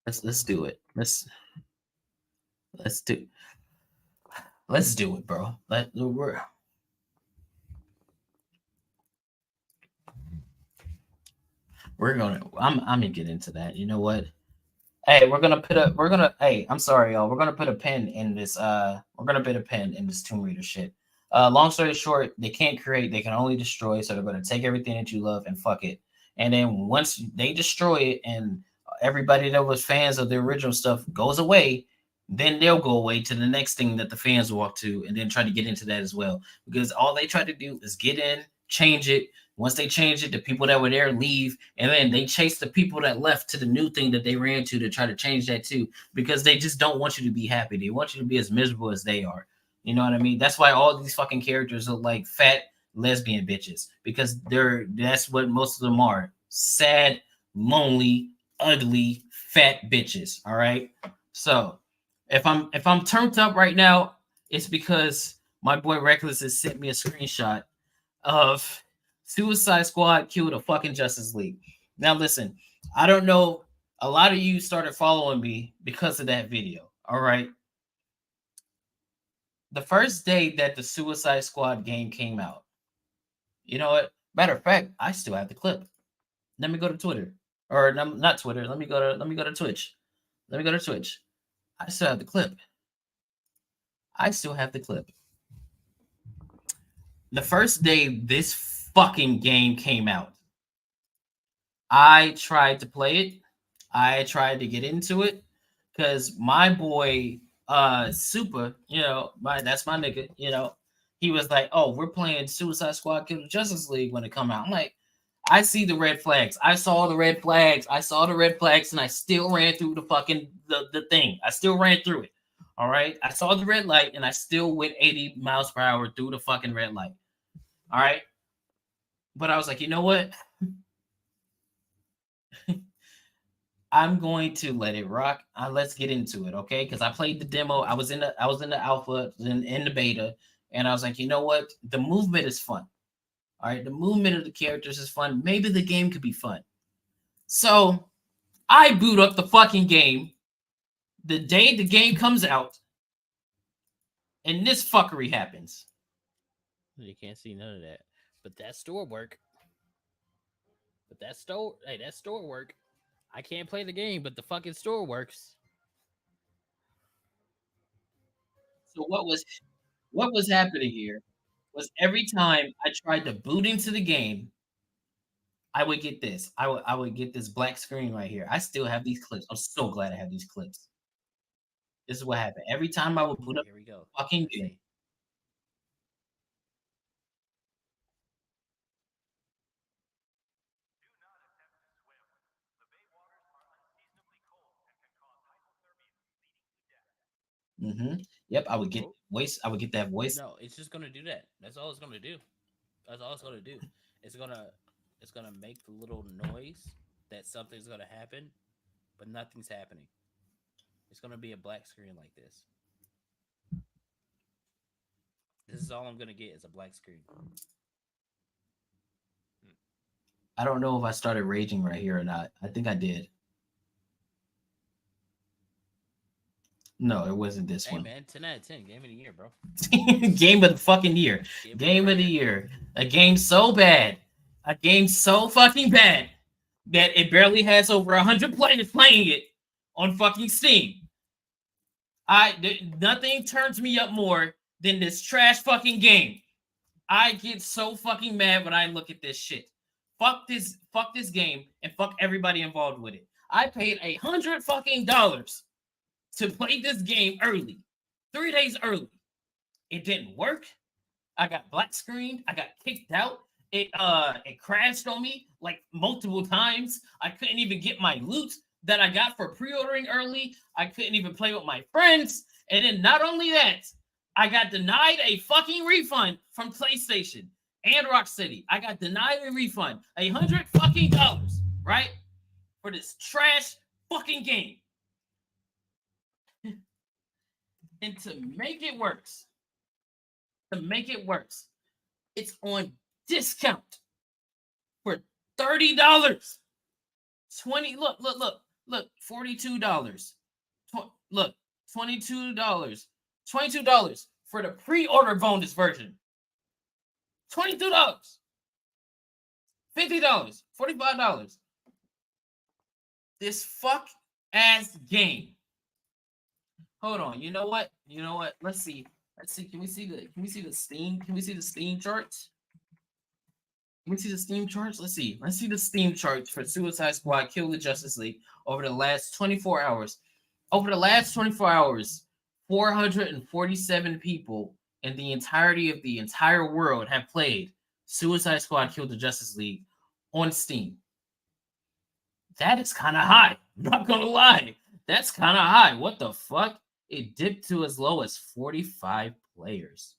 let's do it. Let's do let's do it, bro. We're gonna I'm gonna get into that. You know what? Hey, I'm sorry, y'all. We're gonna put a pin in this we're gonna put a pin in this Tomb Raider shit. Long story short, they can't create, they can only destroy, so they're gonna take everything that you love and fuck it. And then once they destroy it and everybody that was fans of the original stuff goes away, then they'll go away to the next thing that the fans walk to and then try to get into that as well. Because all they try to do is get in, change it. Once they change it, the people that were there leave, and then they chase the people that left to the new thing that they ran to try to change that too, because they just don't want you to be happy. They want you to be as miserable as they are. You know what I mean? That's why all these fucking characters look like fat lesbian bitches, because that's what most of them are. Sad, lonely, ugly, fat bitches. All right. So if I'm turned up right now, it's because My boy Reckless has sent me a screenshot of Suicide Squad killed a fucking Justice League. Now listen, I don't know. A lot of you started following me because of that video. All right. The first day that the Suicide Squad game came out, you know what? Matter of fact, I still have the clip. Let me go to Twitter, or not Twitter. Let me go to Twitch. Let me go to Twitch. I still have the clip. I still have the clip. The first day this fucking game came out, I tried to play it. I tried to get into it because my boy Super, that's my nigga, he was like, "Oh, we're playing Suicide Squad Kill the Justice League when it come out." I'm like, I see the red flags. I saw the red flags. I saw the red flags, and I still ran through the fucking the thing. I still ran through it. All right. I saw the red light, and I still went 80 miles per hour through the fucking red light. All right. But I was like, you know what? I'm going to let it rock. Let's get into it, okay? Because I played the demo. I was in the alpha, in the beta, and I was like, you know what? The movement is fun. All right, the movement of the characters is fun. Maybe the game could be fun. So I boot up the fucking game the day the game comes out, and this fuckery happens. You can't see none of that, but that store work. But that store work. I can't play the game, but the fucking store works. So what was happening here was every time I tried to boot into the game, I would get this. I would get this black screen right here. I still have these clips. I'm so glad I have these clips. This is what happened. Every time I would boot up Here we go. the fucking Let's game. see. Yep, I would get Oh, voice. I would get that voice. no, it's just gonna do that. That's all it's gonna do. That's all it's gonna do. It's gonna it's gonna make the little noise that something's gonna happen, but nothing's happening. It's gonna be a black screen like this. This is all I'm gonna get is a black screen. I don't know if I started raging right here or not. I think I did. No, it wasn't this Hey one. man, 10 out of 10, game of the year, bro. Game of the fucking year. Game of the year. A game so bad. A game so fucking bad that it barely has over 100 players playing it on fucking Steam. Nothing turns me up more than this trash fucking game. I get so fucking mad when I look at this shit. Fuck this game, and fuck everybody involved with it. I paid $100 fucking to play this game early, 3 days early. It didn't work. I got black screened. I got kicked out. It crashed on me like multiple times. I couldn't even get my loot that I got for pre-ordering early. I couldn't even play with my friends. And then not only that, I got denied a fucking refund from PlayStation and Rocksteady. I got denied a refund, $100 fucking, right? For this trash fucking game. And to make it worse, it's on discount for $30. 20 look, $42. Look, $22. $22 for the pre-order bonus version. $22. $50. $45. This fuck ass game. Hold on. You know what? Let's see. Can we see the Steam? Can we see the Steam charts? Can we see the Steam charts? Let's see the Steam charts for Suicide Squad Kill the Justice League over the last 24 hours. Over the last 24 hours, 447 people in the entirety of the entire world have played Suicide Squad Kill the Justice League on Steam. That is kind of high. I'm not going to lie. That's kind of high. What the fuck? It dipped to as low as 45 players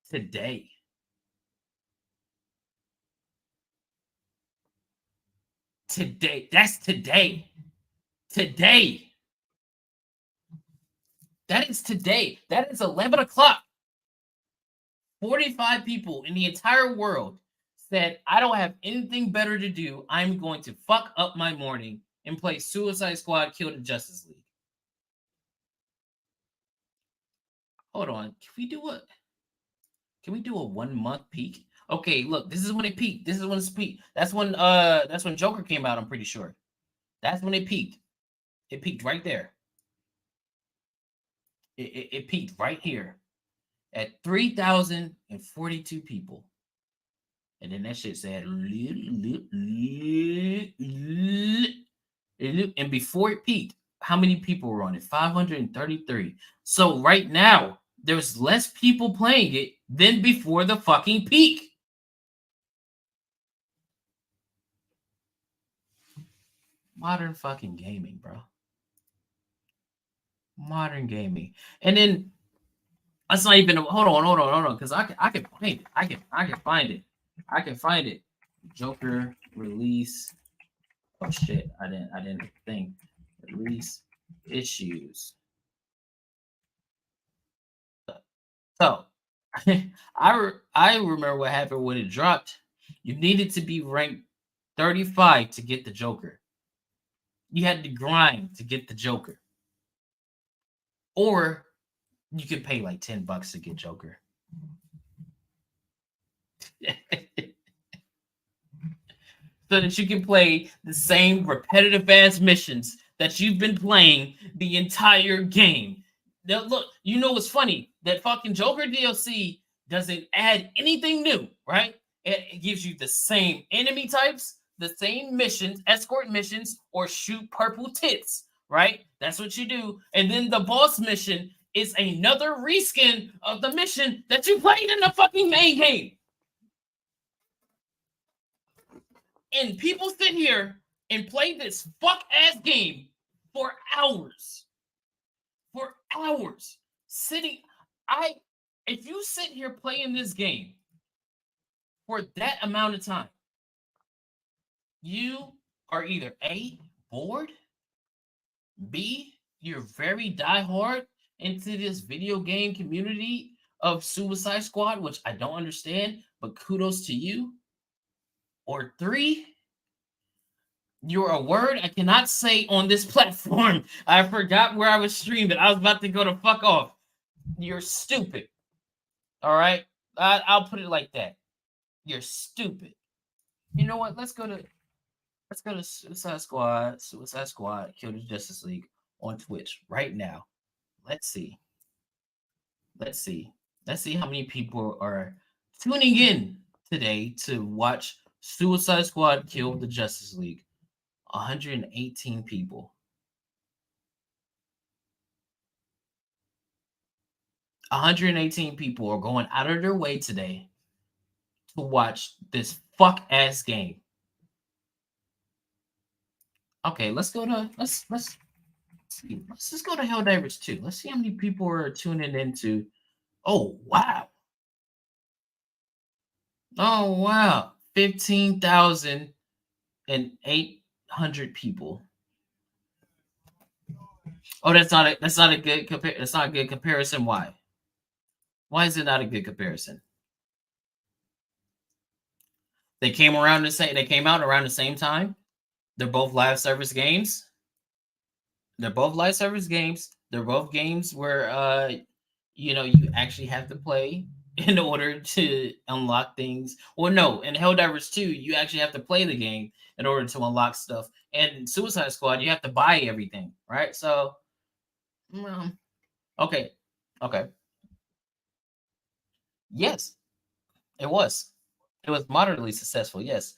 today. That's today. That is today. That is 11 o'clock. 45 people in the entire world said, I don't have anything better to do. I'm going to fuck up my morning and play Suicide Squad Kill the Justice League. Hold on. Can we do a 1 month peak? Okay, look, this is when it peaked. This is when it's peaked. That's when Joker came out, I'm pretty sure. That's when it peaked. It peaked right there. It peaked right here at 3,042 people. And then that shit said, and before it peaked, how many people were on it? 533. So right now, there's less people playing it than before the fucking peak. Modern fucking gaming, bro. Modern gaming. And then that's not even hold on, because I can find it. I can find it. I can find it. Joker release. Oh shit! I didn't think release issues. So I remember what happened when it dropped. You needed to be ranked 35 to get the Joker. You had to grind to get the Joker, or you could pay like $10 to get Joker. So that you can play the same repetitive ass missions that you've been playing the entire game. Now, look, you know what's funny? That fucking Joker DLC doesn't add anything new, right? It gives you the same enemy types, the same missions, escort missions, or shoot purple tits, right? That's what you do. And then the boss mission is another reskin of the mission that you played in the fucking main game. And people sit here and play this fuck ass game for hours. For hours. Sitting. If you sit here playing this game for that amount of time, you are either A, bored, B, you're very diehard into this video game community of Suicide Squad, which I don't understand, but kudos to you. Or three, you're a word I cannot say on this platform. I forgot where I was streaming. I was about to go to fuck off. You're stupid. All right? I'll put it like that. You're stupid. You know what? Let's go to Suicide Squad, Kill the Justice League on Twitch right now. Let's see. Let's see. Let's see how many people are tuning in today to watch Suicide Squad Kill the Justice League. 118 people. 118 people are going out of their way today to watch this fuck ass game. Okay, let's see. Let's just go to Helldivers 2. Let's see how many people are tuning into. Oh wow. Oh wow. 15,800 people. Oh, that's not a good comparison. Why? Why is it not a good comparison? They came out around the same time. They're both live service games. They're both live service games. They're both games where you actually have to play in order to unlock things. Well, no, in Helldivers 2, you actually have to play the game in order to unlock stuff. And Suicide Squad, you have to buy everything, right? So, okay, okay, yes, it was. It was moderately successful. Yes,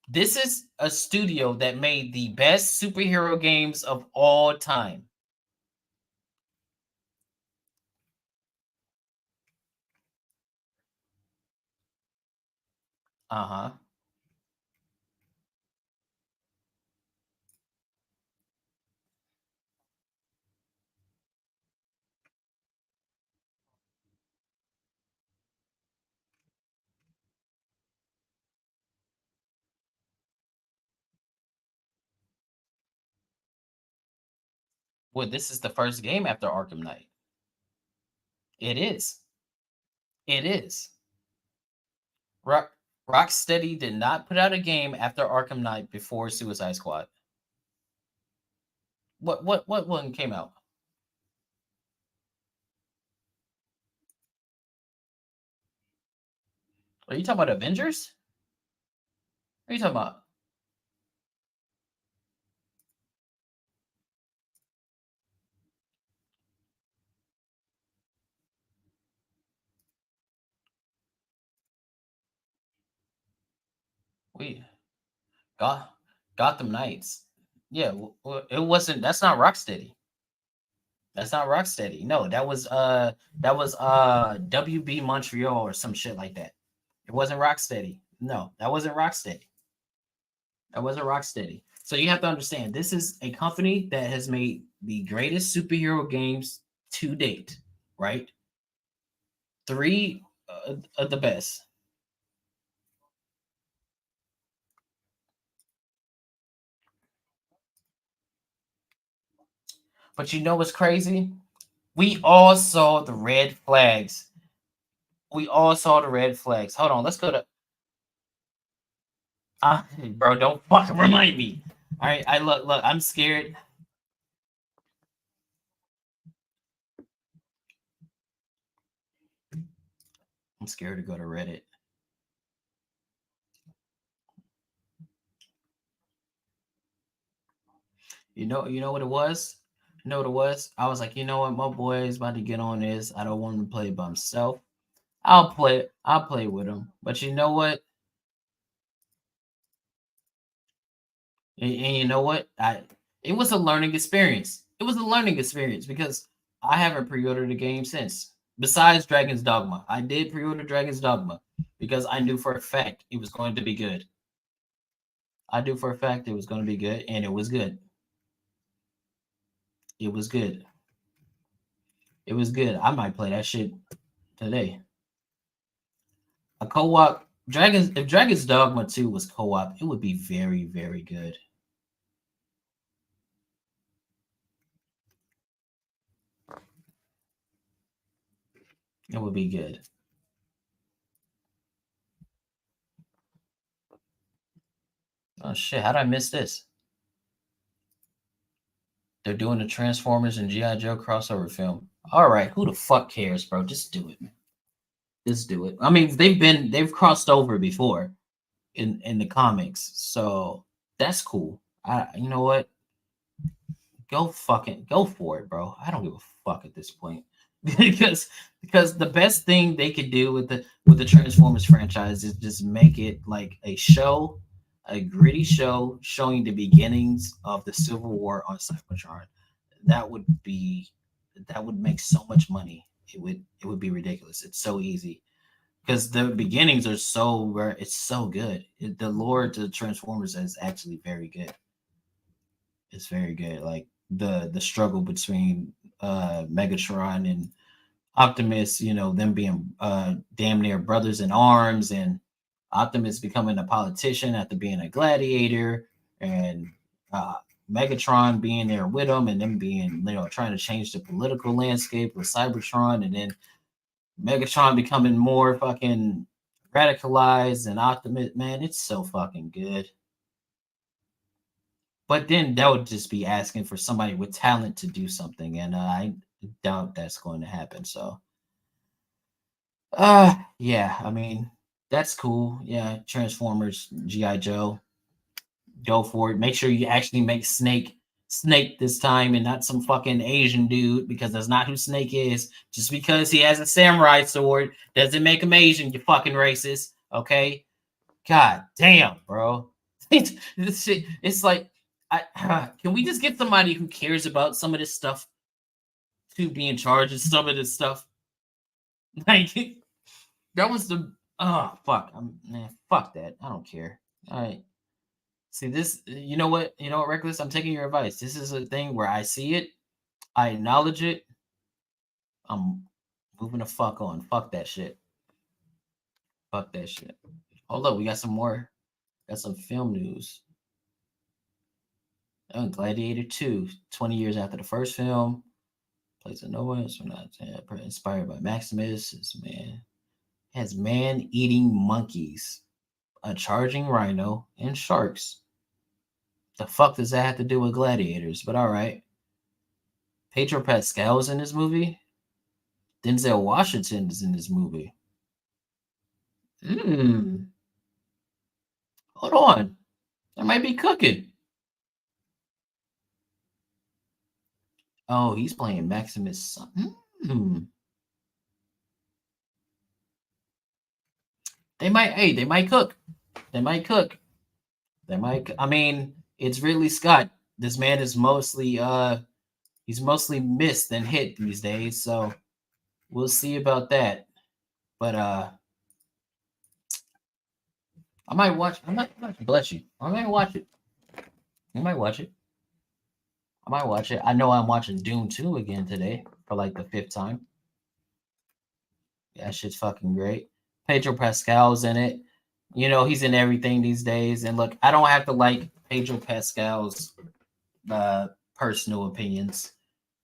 this is a studio that made the best superhero games of all time. Uh huh. Well, this is the first game after Arkham Knight. It is. It is. Rock Rocksteady did not put out a game after Arkham Knight before Suicide Squad. What one came out? Are you talking about Avengers? What are you talking about? We got Gotham Knights. Yeah, it wasn't. That's not Rocksteady. That's not Rocksteady. No, that was WB Montreal or some shit like that. It wasn't Rocksteady. No, that wasn't Rocksteady. That wasn't Rocksteady. So you have to understand, this is a company that has made the greatest superhero games to date, right? Three of the best. But you know what's crazy? We all saw the red flags. We all saw the red flags. Hold on, let's go to. Bro, don't fucking remind me. All right, I look. I'm scared. I'm scared to go to Reddit. You know what it was. You know what it was. I was like, you know what, my boy is about to get on this. I don't want him to play by himself. I'll play. I'll play with him. But you know what? And you know what? I It was a learning experience. It was a learning experience because I haven't pre-ordered the game since. Besides Dragon's Dogma, I did pre-order Dragon's Dogma because I knew for a fact it was going to be good. I knew for a fact it was going to be good, and it was good. It was good. It was good. I might play that shit today. A co-op Dragons if Dragon's Dogma 2 was co-op, it would be very, very good. It would be good. Oh shit, how did I miss this? They're doing the Transformers and G.I. Joe crossover film. All right, who the fuck cares, bro? Just do it, man. Just do it. I mean, they've crossed over before in the comics, so that's cool. You know what? Go for it, bro. I don't give a fuck at this point. because because the best thing they could do with the Transformers franchise is just make it like a show, a gritty show showing the beginnings of the Civil War on Cybertron. That would be that would make so much money. It would be ridiculous. It's so easy because the beginnings are so where it's so good. The lore to Transformers is actually very good. It's very good. Like the struggle between Megatron and Optimus, them being damn near brothers in arms, and Optimus becoming a politician after being a gladiator, and uh, Megatron being there with him, and them being trying to change the political landscape with Cybertron, and then Megatron becoming more fucking radicalized and Optimus. Man, it's so fucking good. But then that would just be asking for somebody with talent to do something, and I doubt that's going to happen. So, yeah, I mean, that's cool. Yeah, Transformers, GI Joe, go for it. Make sure you actually make Snake this time, and not some fucking Asian dude, because that's not who Snake is. Just because he has a samurai sword doesn't make him Asian. You fucking racist. Okay, God damn, bro. This shit, it's like, can we just get somebody who cares about some of this stuff to be in charge of some of this stuff? Like, that was the fuck. Man, fuck that. I don't care. All right. See this. You know what, Reckless. I'm taking your advice. This is a thing where I see it, I acknowledge it. I'm moving the fuck on. Fuck that shit. Fuck that shit. Hold up, we got some more. Got some film news. Gladiator 2, 20 years after the first film, plays a no one. So not inspired by Maximus. Man, has man-eating monkeys, a charging rhino, and sharks. The fuck does that have to do with gladiators? But all right. Pedro Pascal's in this movie. Denzel Washington is in this movie. Hmm. Hold on. I might be cooking. Oh, he's playing Maximus. Hmm. They might cook. They might cook. They might. I mean, it's Ridley Scott. This man is he's mostly missed than hit these days. So we'll see about that. But I might watch. I might bless you. I might watch it. I might watch it. I might watch it. I know I'm watching Doom 2 again today for like the fifth time. Yeah, that shit's fucking great. Pedro Pascal's in it. You know, he's in everything these days. And look, I don't have to like Pedro Pascal's uh, personal opinions.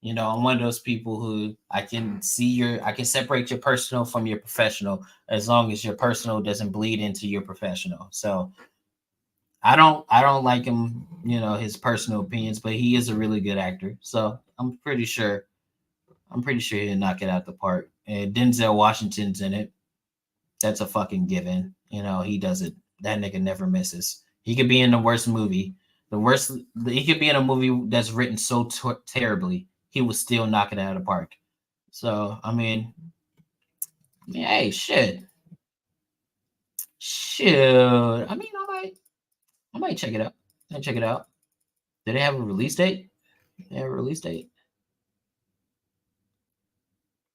You know, I'm one of those people who I can separate your personal from your professional as long as your personal doesn't bleed into your professional. So I don't like him, you know, his personal opinions, but he is a really good actor. So I'm pretty sure he'll knock it out the park. And Denzel Washington's in it. That's a fucking given. You know, he does it. That nigga never misses. He could be in the worst movie. The worst he could be in a movie that's written so terribly. He will still knock it out of the park. So, hey, shit. Shoot. I might check it out. I check it out. Did they have a release date? They have a release date.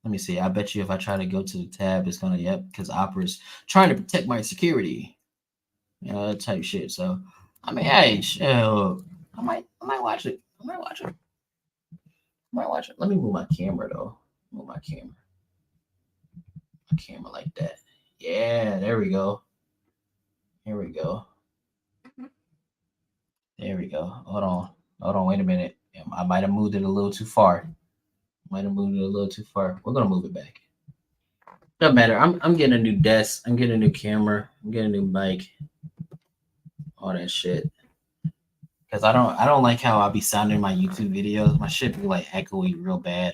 Let me see. I bet you if I try to go to the tab, it's gonna because Opera's trying to protect my security. You know, that type shit. So hey, I might watch it. I might watch it. I might watch it. Let me move my camera though. Move my camera. My camera like that. Yeah, there we go. Here we go. There we go. Hold on. Hold on. Wait a minute. I might have moved it a little too far. Might have moved it a little too far. We're gonna move it back. Doesn't matter. I'm getting a new desk. I'm getting a new camera. I'm getting a new mic. All that shit. Cause I don't like how I be sounding in my YouTube videos. My shit be like echoey real bad.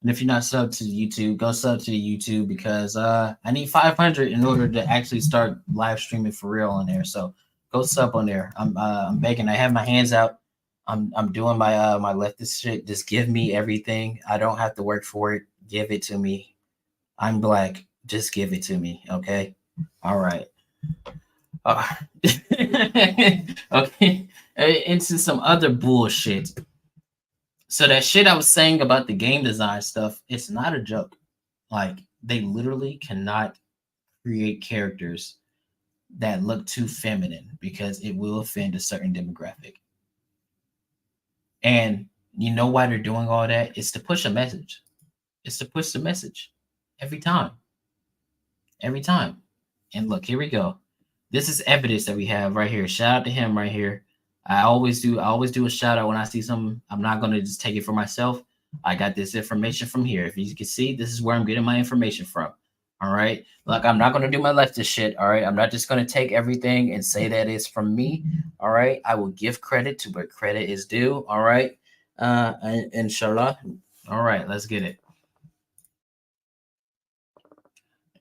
And if you're not subbed to YouTube, go sub to the YouTube because I need 500 in order to actually start live streaming for real on there. So go sub on there. I'm begging. I have my hands out. I'm doing my leftist shit. Just give me everything. I don't have to work for it. Give it to me. I'm black. Just give it to me. Okay. All right. Uh, okay. Into some other bullshit. So that shit I was saying about the game design stuff, it's not a joke. Like they literally cannot create characters that look too feminine because it will offend a certain demographic. And you know why they're doing all that? It's to push a message. It's to push the message every time. Every time. And look, here we go. This is evidence that we have right here. Shout out to him right here. I always do a shout out when I see something. I'm not gonna just take it for myself. I got this information from here. If you can see, this is where I'm getting my information from. All right. Like I'm not gonna do my leftist shit. All right. I'm not just gonna take everything and say that it's from me. All right. I will give credit to where credit is due. All right. Inshallah. All right, let's get it.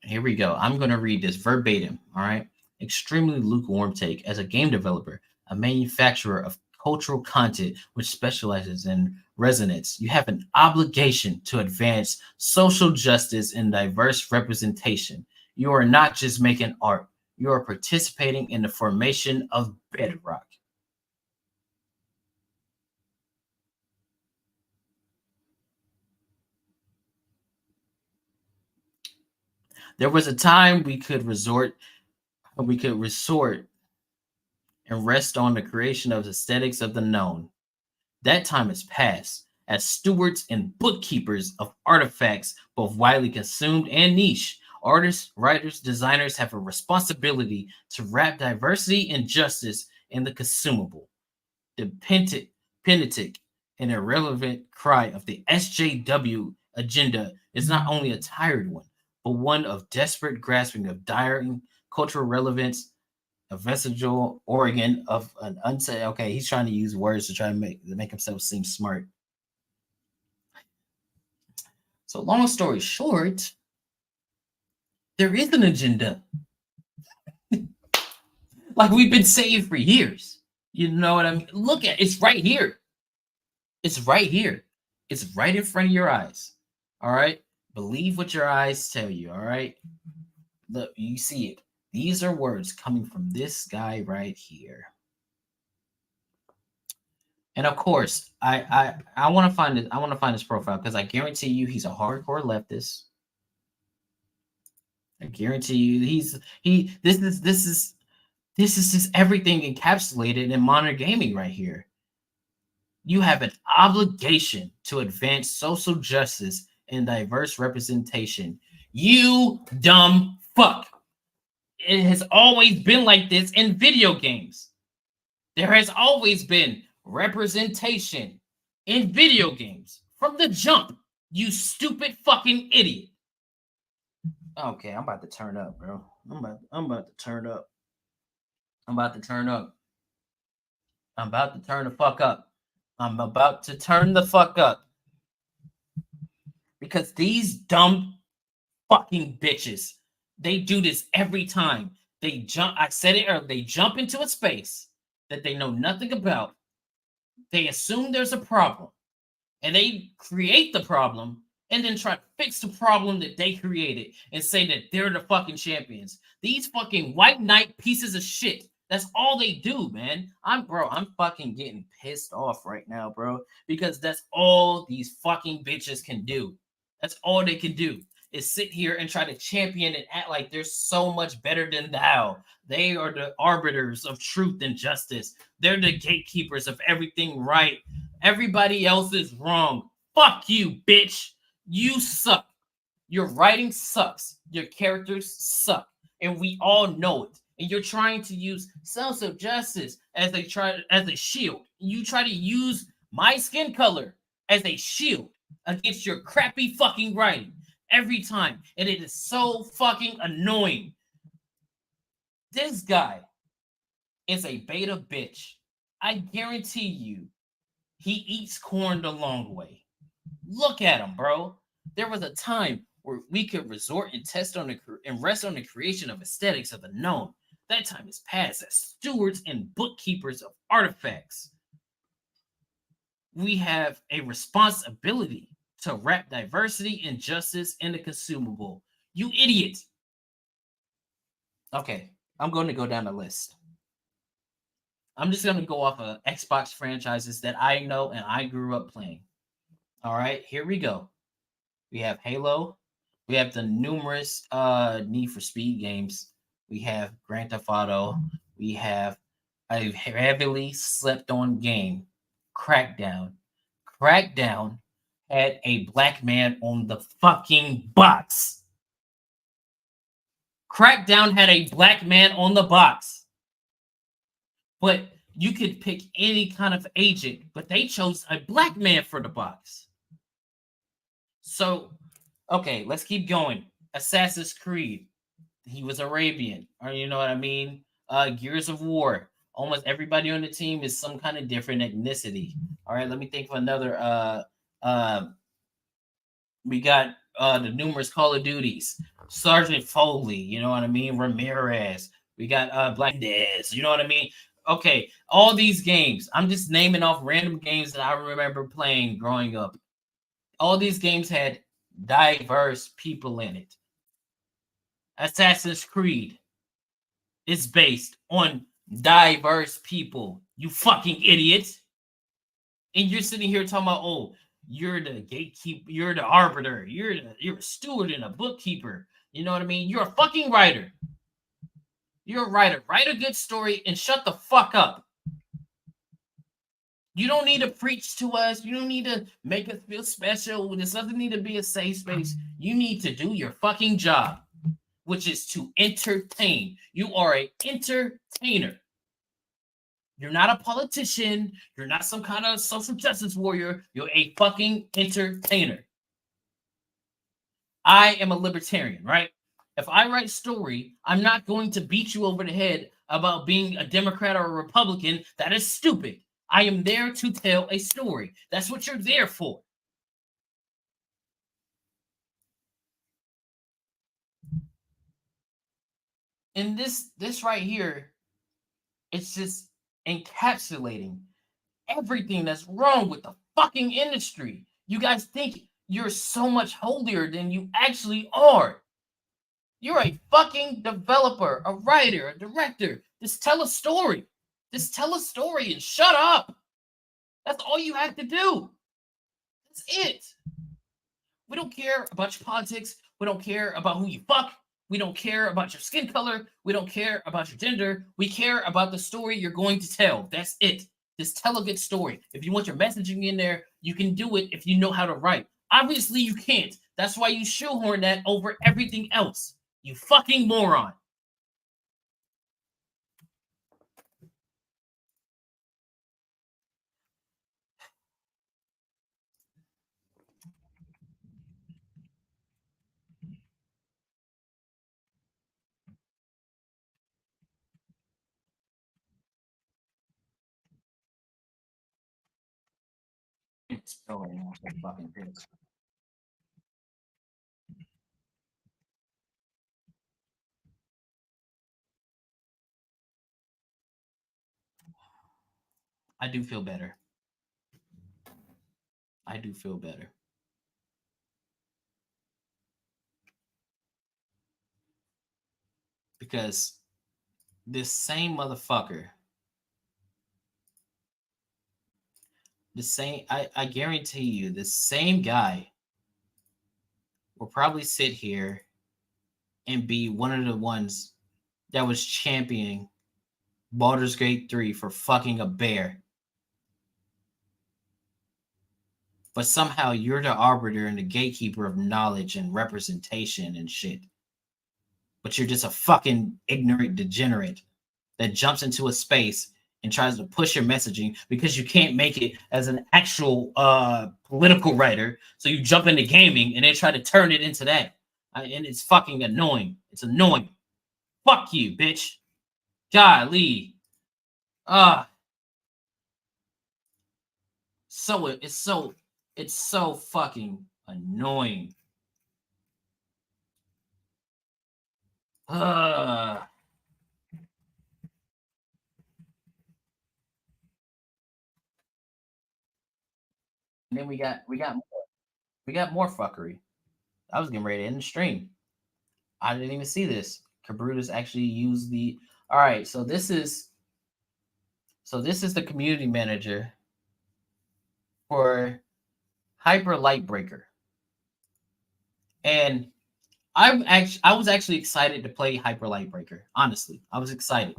Here we go. I'm going to read this verbatim. All right. Extremely lukewarm take. As a game developer, a manufacturer of cultural content which specializes in resonance, you have an obligation to advance social justice and diverse representation. You are not just making art, you are participating in the formation of bedrock. There was a time we could resort and rest on the creation of aesthetics of the known. That time is past. As stewards and bookkeepers of artifacts, both widely consumed and niche, artists, writers, designers have a responsibility to wrap diversity and justice in the consumable. The penitent and irrelevant cry of the SJW agenda is not only a tired one, but one of desperate grasping of dire cultural relevance, a vestigial organ of an unsaid. Okay, he's trying to use words to try to make himself seem smart. So, long story short, there is an agenda, like we've been saying for years. You know what I mean? Look at it's right here. It's right here. It's right in front of your eyes. All right. Believe what your eyes tell you. All right. Look, you see it. These are words coming from this guy right here. And of course, I want to find it. I want to find his profile because I guarantee you he's a hardcore leftist. I guarantee you he. This is just everything encapsulated in modern gaming right here. You have an obligation to advance social justice and diverse representation. You dumb fuck. It has always been like this in video games. There has always been representation in video games from the jump. You stupid fucking idiot. Okay, I'm about to turn up, bro. I'm about to turn up. I'm about to turn up. I'm about to turn the fuck up. I'm about to turn the fuck up. Because these dumb fucking bitches, they do this every time. They jump, I said it earlier, they jump into a space that they know nothing about. They assume there's a problem. And they create the problem and then try to fix the problem that they created and say that they're the fucking champions. These fucking white knight pieces of shit. That's all they do, man. I'm fucking getting pissed off right now, bro, because that's all these fucking bitches can do. That's all they can do is sit here and try to champion and act like they're so much better than thou. They are the arbiters of truth and justice. They're the gatekeepers of everything right. Everybody else is wrong. Fuck you, bitch. You suck. Your writing sucks. Your characters suck. And we all know it. And you're trying to use social justice as a shield. You try to use my skin color as a shield against your crappy fucking writing every time. And it is so fucking annoying. This guy is a beta bitch. I guarantee you he eats corn the long way. Look at him, bro. There was a time where we could resort and rest on the creation of aesthetics of the known. That time is past as stewards and bookkeepers of artifacts. We have a responsibility to wrap diversity and justice in the consumable. You idiot. Okay, I'm going to go down the list. I'm just going to go off of Xbox franchises that I know and I grew up playing. All right, here we go. We have Halo. We have the numerous Need for Speed games. We have Grand Theft Auto. We have a heavily slept on game, Crackdown. Crackdown had a black man on the fucking box. Crackdown had a black man on the box. But you could pick any kind of agent, but they chose a black man for the box. So, okay, let's keep going. Assassin's Creed. He was Arabian, or you know what I mean? Gears of War. Almost everybody on the team is some kind of different ethnicity. All right, let me think of another. We got the numerous Call of Duties. Sergeant Foley, you know what I mean? Ramirez. We got Black Dez, you know what I mean? Okay, all these games. I'm just naming off random games that I remember playing growing up. All these games had diverse people in it. Assassin's Creed is based on diverse people. You fucking idiots. And you're sitting here talking about, oh, you're the gatekeeper, you're the arbiter, you're a steward and a bookkeeper. You know what I mean? You're a fucking writer. You're a writer. Write a good story and shut the fuck up. You don't need to preach to us. You don't need to make us feel special. This doesn't need to be a safe space. You need to do your fucking job, which is to entertain. You are an entertainer. You're not a politician. You're not some kind of social justice warrior. You're a fucking entertainer. I am a libertarian, right? If I write story, I'm not going to beat you over the head about being a Democrat or a Republican. That is stupid. I am there to tell a story. That's what you're there for. And this right here, it's just encapsulating everything that's wrong with the fucking industry. You guys think you're so much holier than you actually are. You're a fucking developer, a writer, a director. Just tell a story. Just tell a story and shut up. That's all you have to do. That's it. We don't care about your politics. We don't care about who you fuck. We don't care about your skin color. We don't care about your gender. We care about the story you're going to tell. That's it. Just tell a good story. If you want your messaging in there, you can do it if you know how to write. Obviously, you can't. That's why you shoehorn that over everything else. You fucking moron. It's going on so fucking pissed. I do feel better. I do feel better. Because this same motherfucker, I guarantee you, this same guy will probably sit here and be one of the ones that was championing Baldur's Gate 3 for fucking a bear. But somehow you're the arbiter and the gatekeeper of knowledge and representation and shit. But you're just a fucking ignorant degenerate that jumps into a space and tries to push your messaging because you can't make it as an actual political writer. So you jump into gaming and they try to turn it into that. And it's fucking annoying. It's annoying. Fuck you, bitch. Golly. Uh so it's so fucking annoying. Uh and then we got more fuckery. I was getting ready to end the stream. I didn't even see this. Cabrutus actually used the. All right, so this is the community manager for Hyper Lightbreaker, and I was actually excited to play Hyper Lightbreaker. Honestly, I was excited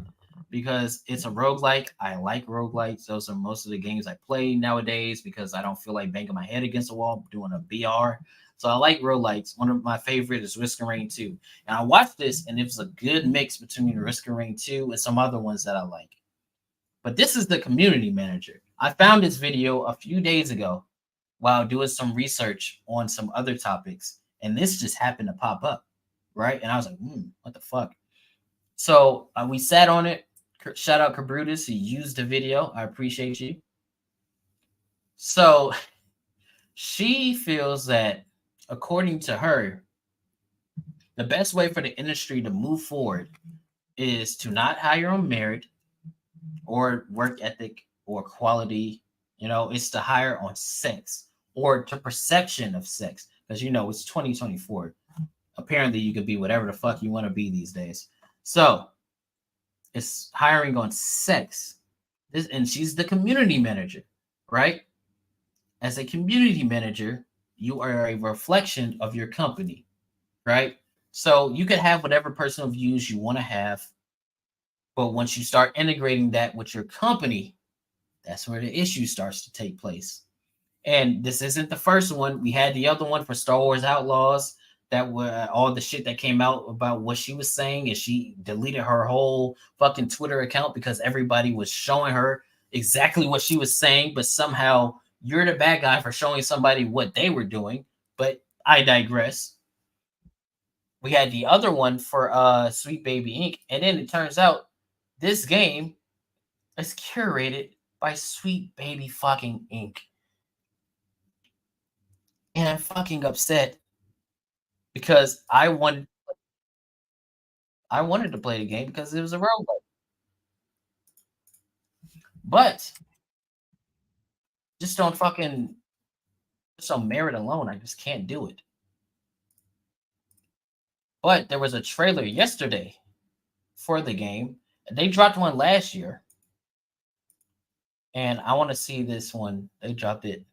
because it's a roguelike. I like roguelikes. Those are most of the games I play nowadays because I don't feel like banging my head against the wall doing a BR. So I like roguelikes. One of my favorite is Risk and Rain 2. And I watched this and it was a good mix between Risk and Rain 2 and some other ones that I like. But this is the community manager. I found this video a few days ago while doing some research on some other topics. And this just happened to pop up. Right. And I was like, what the fuck? So we sat on it. Shout out Cabrutus. He used the video. I appreciate you. So she feels that, according to her, the best way for the industry to move forward is to not hire on merit or work ethic or quality. It's to hire on sex or to perception of sex. Because, it's 2024. Apparently, you could be whatever the fuck you want to be these days. So it's hiring on sex. And she's the community manager, right? As a community manager, you are a reflection of your company, right? So you can have whatever personal views you want to have, but once you start integrating that with your company, that's where the issue starts to take place. And this isn't the first one. We had the other one for Star Wars Outlaws that were all the shit that came out about what she was saying, and she deleted her whole fucking Twitter account because everybody was showing her exactly what she was saying, but somehow you're the bad guy for showing somebody what they were doing. But I digress. We had the other one for Sweet Baby Inc. And then it turns out this game is curated by Sweet Baby fucking Inc. And I'm fucking upset because I wanted to play the game because it was a roguelike. But just on fucking just on merit alone, I just can't do it. But there was a trailer yesterday for the game. They dropped one last year, and I want to see this one. They dropped it.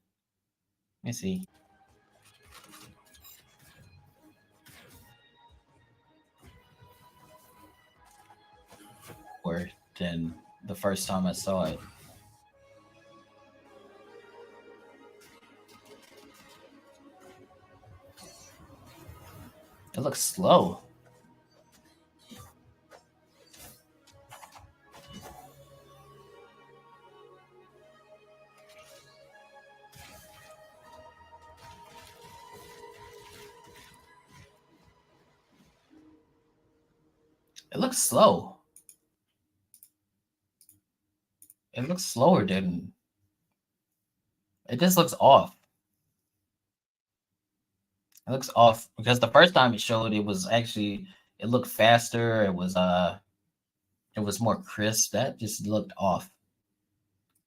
Let me see. Or than the first time I saw it. It looks slow. It looks slow. It looks slower than it just looks off. It looks off because the first time it showed it was actually it looked faster, it was more crisp. That just looked off.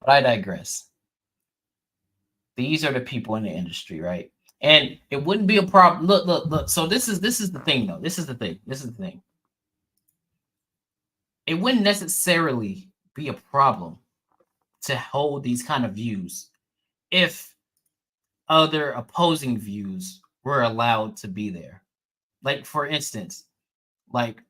But I digress. These are the people in the industry, right? And it wouldn't be a problem. Look, look, look. So this is the thing though. This is the thing. This is the thing. It wouldn't necessarily be a problem to hold these kind of views if other opposing views were allowed to be there. Like for instance, like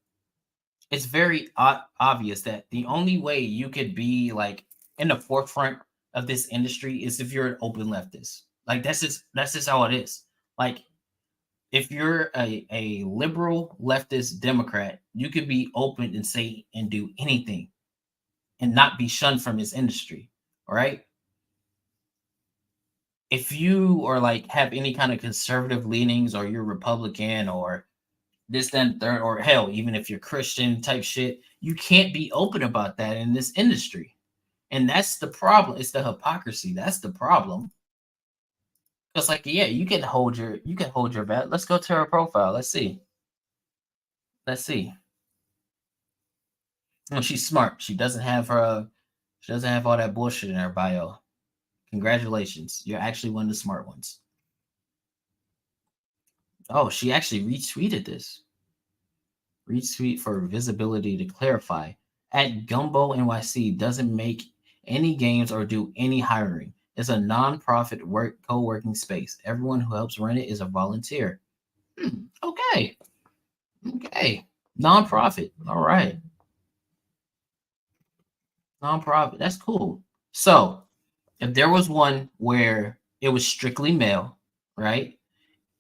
it's very obvious that the only way you could be like in the forefront of this industry is if you're an open leftist. Like that's just how it is. Like if you're a liberal leftist Democrat, you could be open and say and do anything and not be shunned from this industry. All right. If you are like have any kind of conservative leanings or you're Republican or this, then third, or hell, even if you're Christian type shit, you can't be open about that in this industry. And that's the problem. It's the hypocrisy. That's the problem. Because like, yeah, you can hold your bet. Let's go to her profile. Let's see. Let's see. Oh, she's smart. She doesn't have all that bullshit in her bio. Congratulations. You're actually one of the smart ones. Oh, she actually retweeted this. Retweet for visibility to clarify. At Gumbo NYC doesn't make any games or do any hiring. It's a non-profit co-working space. Everyone who helps run it is a volunteer. Okay. Okay. Non-profit. All right. Non-profit. That's cool. So if there was one where it was strictly male, right?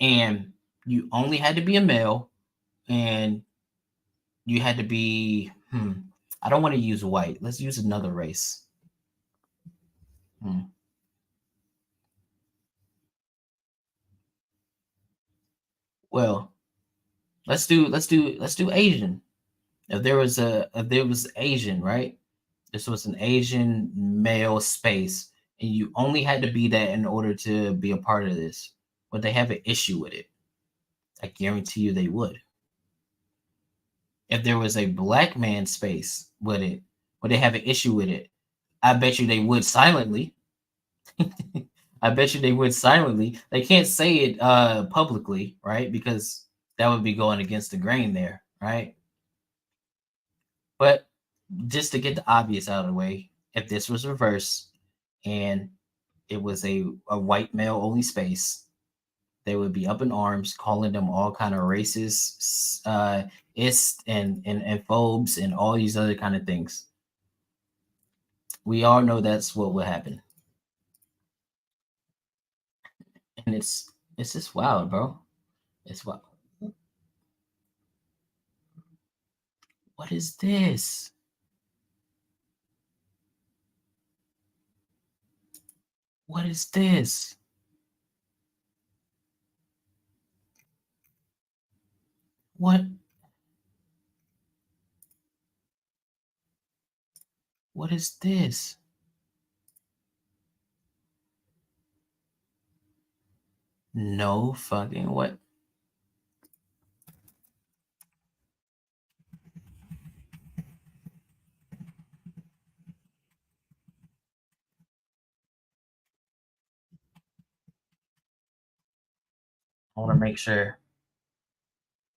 And you only had to be a male and you had to be I don't want to use white. Let's use another race. Hmm. Well, let's do Asian. If there was Asian, right? This was an Asian male space, and you only had to be that in order to be a part of this. Would they have an issue with it? I guarantee you they would. If there was a black man space with it, would they have an issue with it? I bet you they would silently. I bet you they would silently. They can't say it publicly, right? Because that would be going against the grain there, right? But just to get the obvious out of the way, if this was reverse and it was a white male only space, they would be up in arms, calling them all kind of racist, ist and phobes and all these other kind of things. We all know that's what will happen, and it's just wild, bro. It's wild. What is this? What is this? What? What is this? No fucking what? I want to make sure.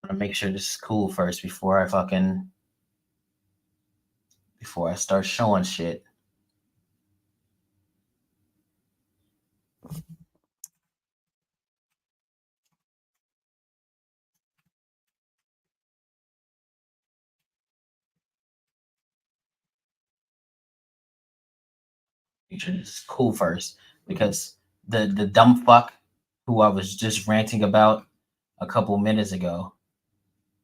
I want to make sure this is cool first before I start showing shit. Make sure this is cool first because the dumb fuck who I was just ranting about a couple minutes ago,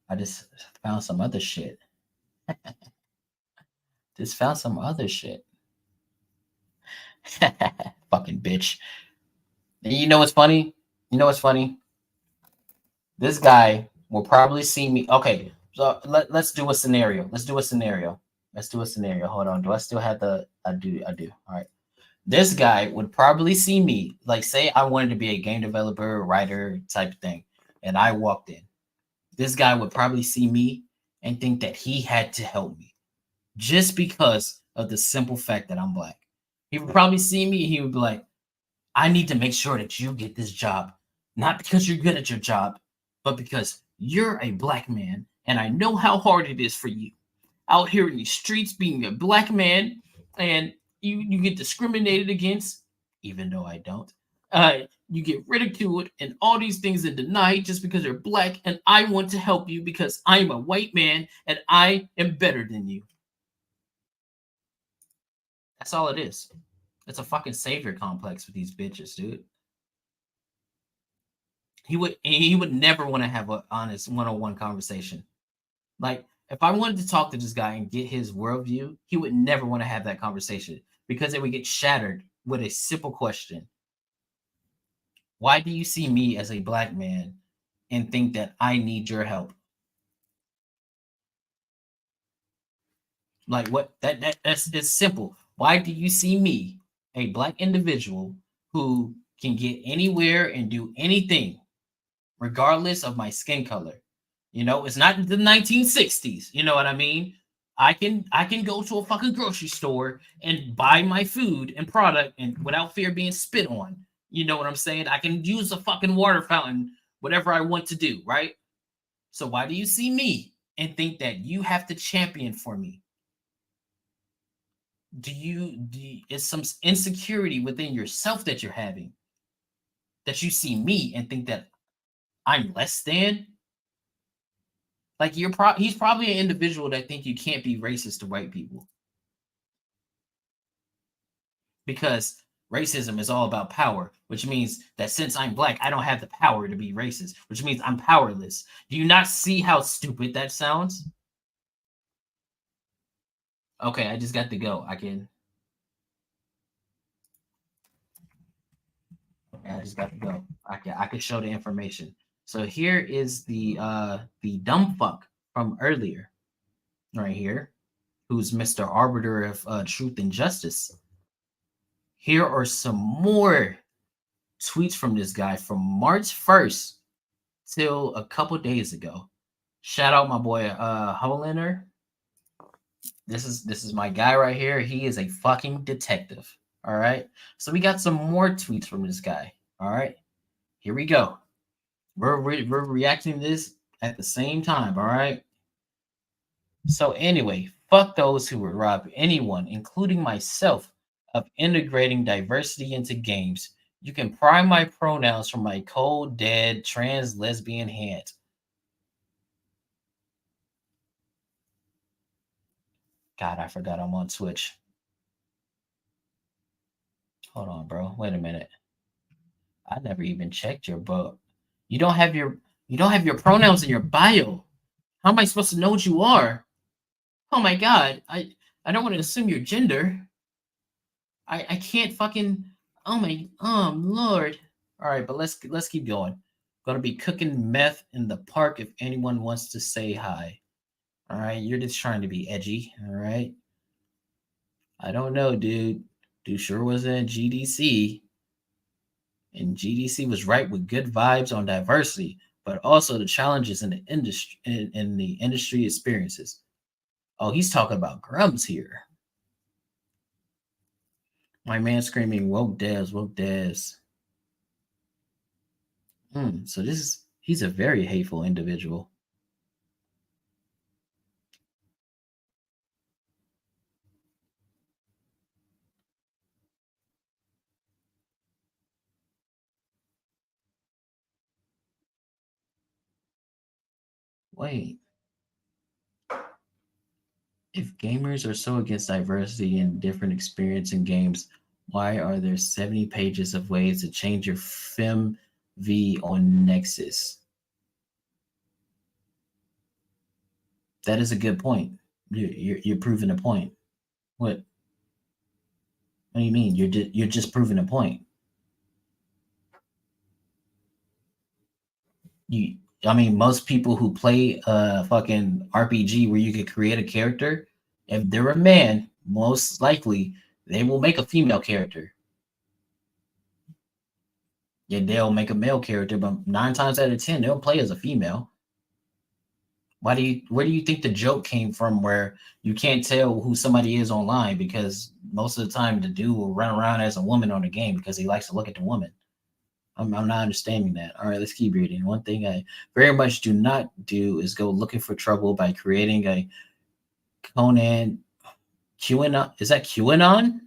I just found some other shit. Just found some other shit. Fucking bitch. And you know what's funny? You know what's funny? This guy will probably see me. Okay, so let's do a scenario. Let's do a scenario. Let's do a scenario. Hold on. Do I still have the? I do. I do. All right. This guy would probably see me. Like, say I wanted to be a game developer, writer type of thing, and I walked in. This guy would probably see me and think that he had to help me just because of the simple fact that I'm black. He would probably see me and he would be like, I need to make sure that you get this job, not because you're good at your job, but because you're a black man and I know how hard it is for you out here in the streets being a black man and you get discriminated against, even though I don't. You get ridiculed and all these things and denied just because you're black, and I want to help you because I'm a white man and I am better than you. That's all it is. It's a fucking savior complex with these bitches, dude. He would never want to have an honest one-on-one conversation. Like if I wanted to talk to this guy and get his worldview, he would never want to have that conversation because it would get shattered with a simple question. Why do you see me as a black man and think that I need your help? Like what that's it's simple. Why do you see me, a black individual who can get anywhere and do anything regardless of my skin color? You know, it's not the 1960s. You know what I mean? I can go to a fucking grocery store and buy my food and product and without fear being spit on. You know what I'm saying? I can use a fucking water fountain, whatever I want to do, right? So why do you see me and think that you have to champion for me? Is some insecurity within yourself that you're having that you see me and think that I'm less than? Like he's probably an individual that think you can't be racist to white people because racism is all about power, which means that since I'm black, I don't have the power to be racist, which means I'm powerless. Do you not see how stupid that sounds? Okay, I just got to go. I just got to go. I can show the information. So here is the dumb fuck from earlier, right here, who's Mr. Arbiter of Truth and Justice. Here are some more tweets from this guy from March 1st till a couple days ago. Shout out my boy Holander. This is my guy right here. He is a fucking detective. All right. So we got some more tweets from this guy. All right. Here we go. We're reacting to this at the same time. All right. So anyway, fuck those who would rob anyone, including myself, of integrating diversity into games. You can pry my pronouns from my cold, dead, trans, lesbian hand. God, I forgot I'm on Twitch. Hold on, bro. Wait a minute. I never even checked your book. You don't have your you don't have your pronouns in your bio. How am I supposed to know what you are? Oh my god. I don't want to assume your gender. I can't fucking oh my Lord. All right, but let's keep going. Gonna be cooking meth in the park if anyone wants to say hi. All right, you're just trying to be edgy. All right, I don't know, dude. Dude sure was in GDC, and GDC was right with good vibes on diversity, but also the challenges in the industry in the industry experiences. Oh, he's talking about Grums here. My man screaming, "Woke Devs, woke Devs." So he's a very hateful individual. Wait, if gamers are so against diversity and different experience in games, why are there 70 pages of ways to change your FIM V on Nexus? That is a good point. You're proving a point. What do you mean? You're just proving a point. You, I mean, most people who play a fucking RPG where you could create a character, if they're a man, most likely they will make a female character. Yeah, they'll make a male character, but 9 times out of 10, they'll play as a female. Where do you think the joke came from where you can't tell who somebody is online because most of the time the dude will run around as a woman on the game because he likes to look at the woman? I'm not understanding that. All right, let's keep reading. One thing I very much do not do is go looking for trouble by creating a Conan QAnon. Is that QAnon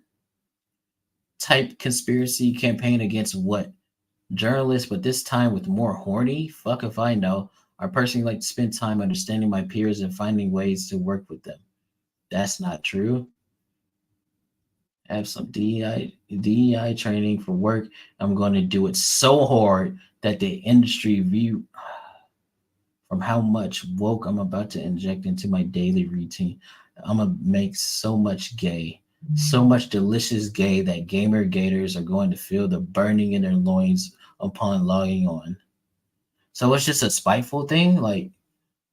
type conspiracy campaign against what journalists, but this time with more horny? Fuck if I know. I personally like to spend time understanding my peers and finding ways to work with them. That's not true. Have some DEI training for work. I'm going to do it so hard that the industry view from how much woke I'm about to inject into my daily routine. I'm gonna make so much gay, so much delicious gay that gamer gators are going to feel the burning in their loins upon logging on. So it's just a spiteful thing. Like,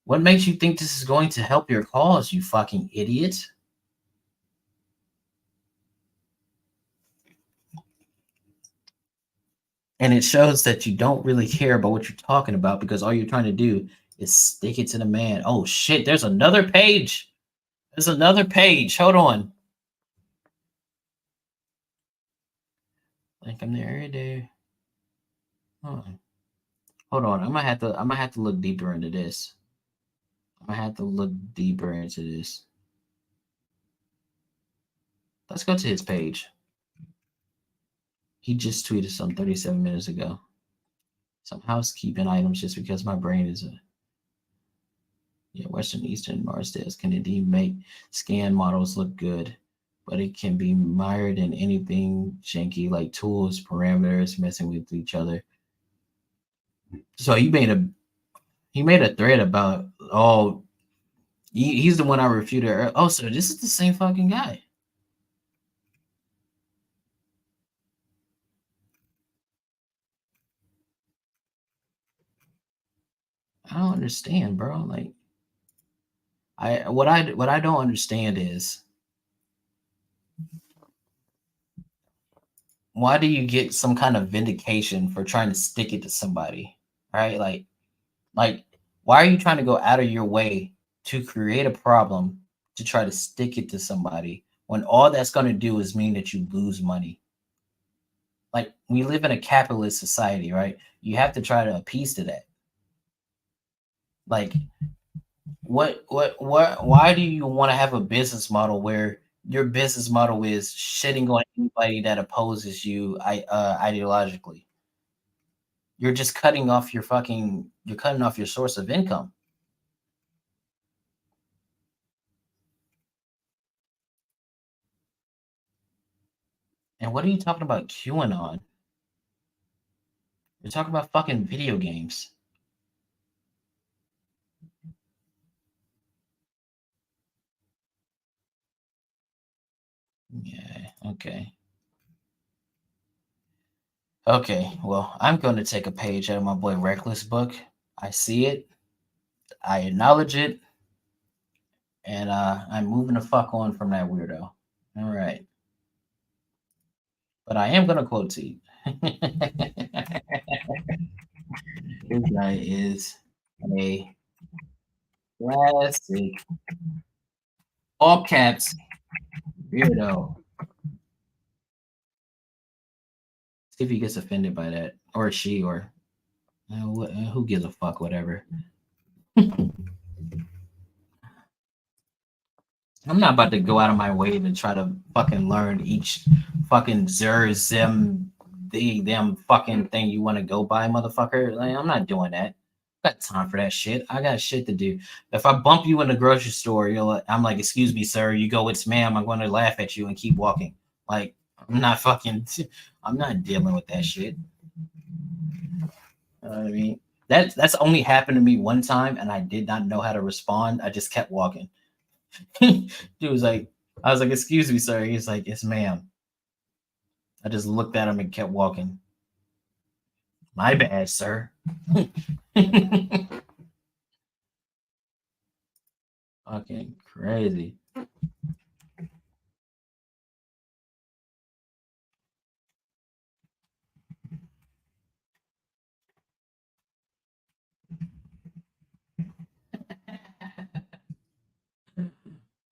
what makes you think this is going to help your cause, you fucking idiot? And it shows that you don't really care about what you're talking about because all you're trying to do is stick it to the man. Oh shit, there's another page. There's another page. Hold on. Like I'm there every day. Hold on. Hold on. I'm gonna have to look deeper into this. I'm gonna have to look deeper into this. Let's go to his page. He just tweeted some 37 minutes ago. Some housekeeping items just because my brain is a yeah, Western Eastern Marsdales can indeed make scan models look good, but it can be mired in anything janky like tools, parameters messing with each other. So he made a thread about he's the one I refuted. Oh, so this is the same fucking guy. I don't understand, bro. Like what I don't understand is why do you get some kind of vindication for trying to stick it to somebody, right? Like why are you trying to go out of your way to create a problem to try to stick it to somebody when all that's going to do is mean that you lose money? Like we live in a capitalist society, right? You have to try to appease to that. Like what why do you want to have a business model where your business model is shitting on anybody that opposes you ideologically? You're cutting off your source of income. And what are you talking about QAnon? You're talking about fucking video games. Yeah, okay. Okay, well, I'm going to take a page out of my boy Reckless book. I see it, I acknowledge it, and I'm moving the fuck on from that weirdo. All right, but I am going to quote to you. This guy is a classic, all caps, weirdo. See if he gets offended by that, or she, or who gives a fuck, whatever. I'm not about to go out of my way to try to fucking learn each fucking zer, zim, the them fucking thing you want to go by, motherfucker. Like, I'm not doing that. I got time for that shit. I got shit to do. If I bump you in the grocery store, I'm like, excuse me, sir. You go, it's ma'am. I'm going to laugh at you and keep walking. Like, I'm not fucking, I'm not dealing with that shit. You know what I mean? That's only happened to me one time, and I did not know how to respond. I just kept walking. He was like, I was like, excuse me, sir. He's like, yes, ma'am. I just looked at him and kept walking. My bad, sir. Fucking crazy.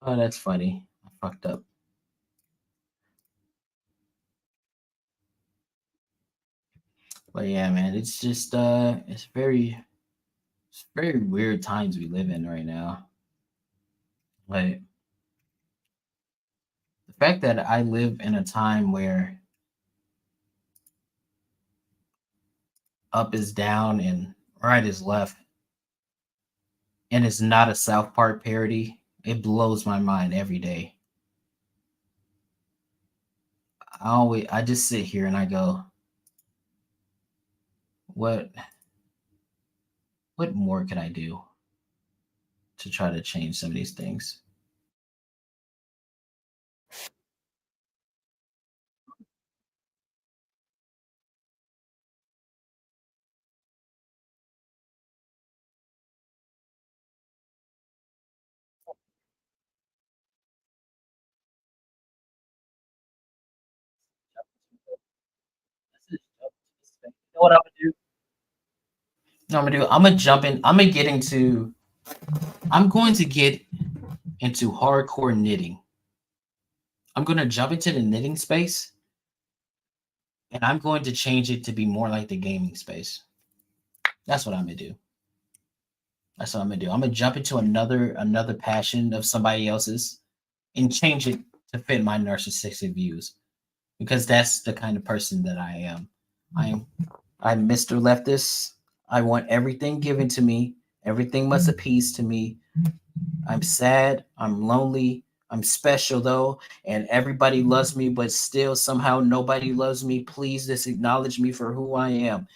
Oh, that's funny. I fucked up. But yeah, man, it's just it's very weird times we live in right now. Like the fact that I live in a time where up is down and right is left, and it's not a South Park parody, it blows my mind every day. I just sit here and I go, what what more could I do to try to change some of these things? You know what I'm gonna do? No, I'm gonna do. I'm gonna jump in. I'm gonna get into. I'm going to get into hardcore knitting. I'm gonna jump into the knitting space, and I'm going to change it to be more like the gaming space. That's what I'm gonna do. That's what I'm gonna do. I'm gonna jump into another passion of somebody else's and change it to fit my narcissistic views because that's the kind of person that I am. I am I'm Mr. Leftist. I want everything given to me. Everything must appease to me. I'm sad. I'm lonely. I'm special though, and everybody loves me, but still somehow nobody loves me. Please just acknowledge me for who I am.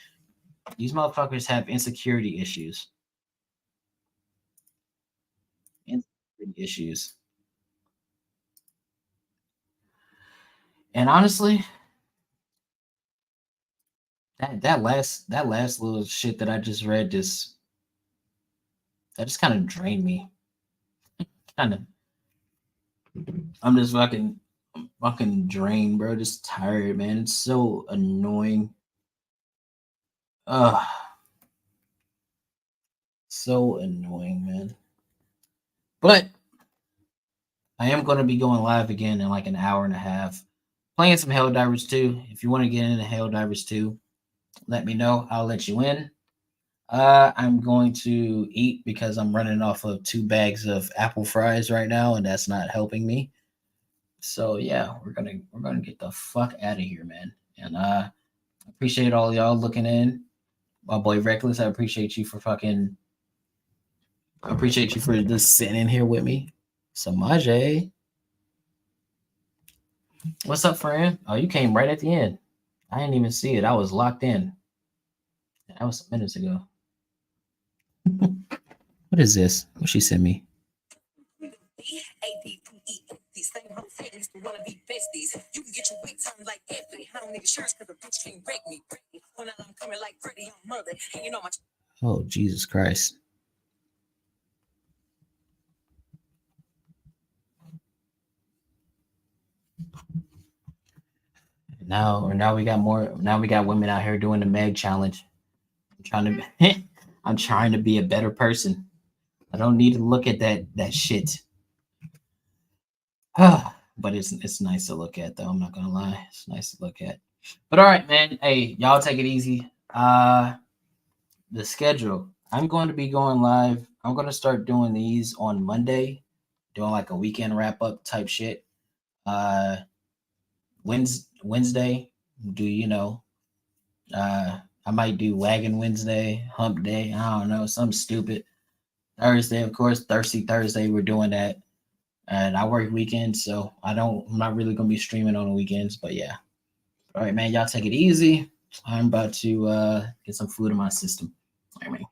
These motherfuckers have insecurity issues. Insecurity issues. And honestly, that last little shit that I just read just kind of drained me. Kind of I'm just fucking drained, bro. Just tired, man. It's so annoying. Ugh, so annoying, man. But I am going to be going live again in like an hour and a half, playing some Helldivers 2. If you want to get into Helldivers 2, let me know. I'll let you in. I'm going to eat because I'm running off of 2 bags of apple fries right now, and that's not helping me. So yeah, we're gonna get the fuck out of here, man. And appreciate all y'all looking in. My boy Reckless, I appreciate you for fucking. I appreciate you for just sitting in here with me. Samaje, what's up, friend? Oh, you came right at the end. I didn't even see it. I was locked in. That was some minutes ago. What is this? What she sent me? Oh, Jesus Christ. Now we got more. Now we got women out here doing the Meg challenge. I'm trying to, I'm trying to be a better person. I don't need to look at that shit. But it's nice to look at though. I'm not gonna lie. It's nice to look at. But all right, man. Hey, y'all take it easy. The schedule. I'm going to be going live. I'm gonna start doing these on Monday, doing like a weekend wrap up type shit. Uh, Wednesday, do I might do Wagon Wednesday, Hump Day. I don't know, something stupid. Thursday, of course, Thirsty Thursday. We're doing that, and I work weekends, so I'm not really gonna be streaming on the weekends. But yeah, all right, man. Y'all take it easy. I'm about to get some food in my system. All right, man.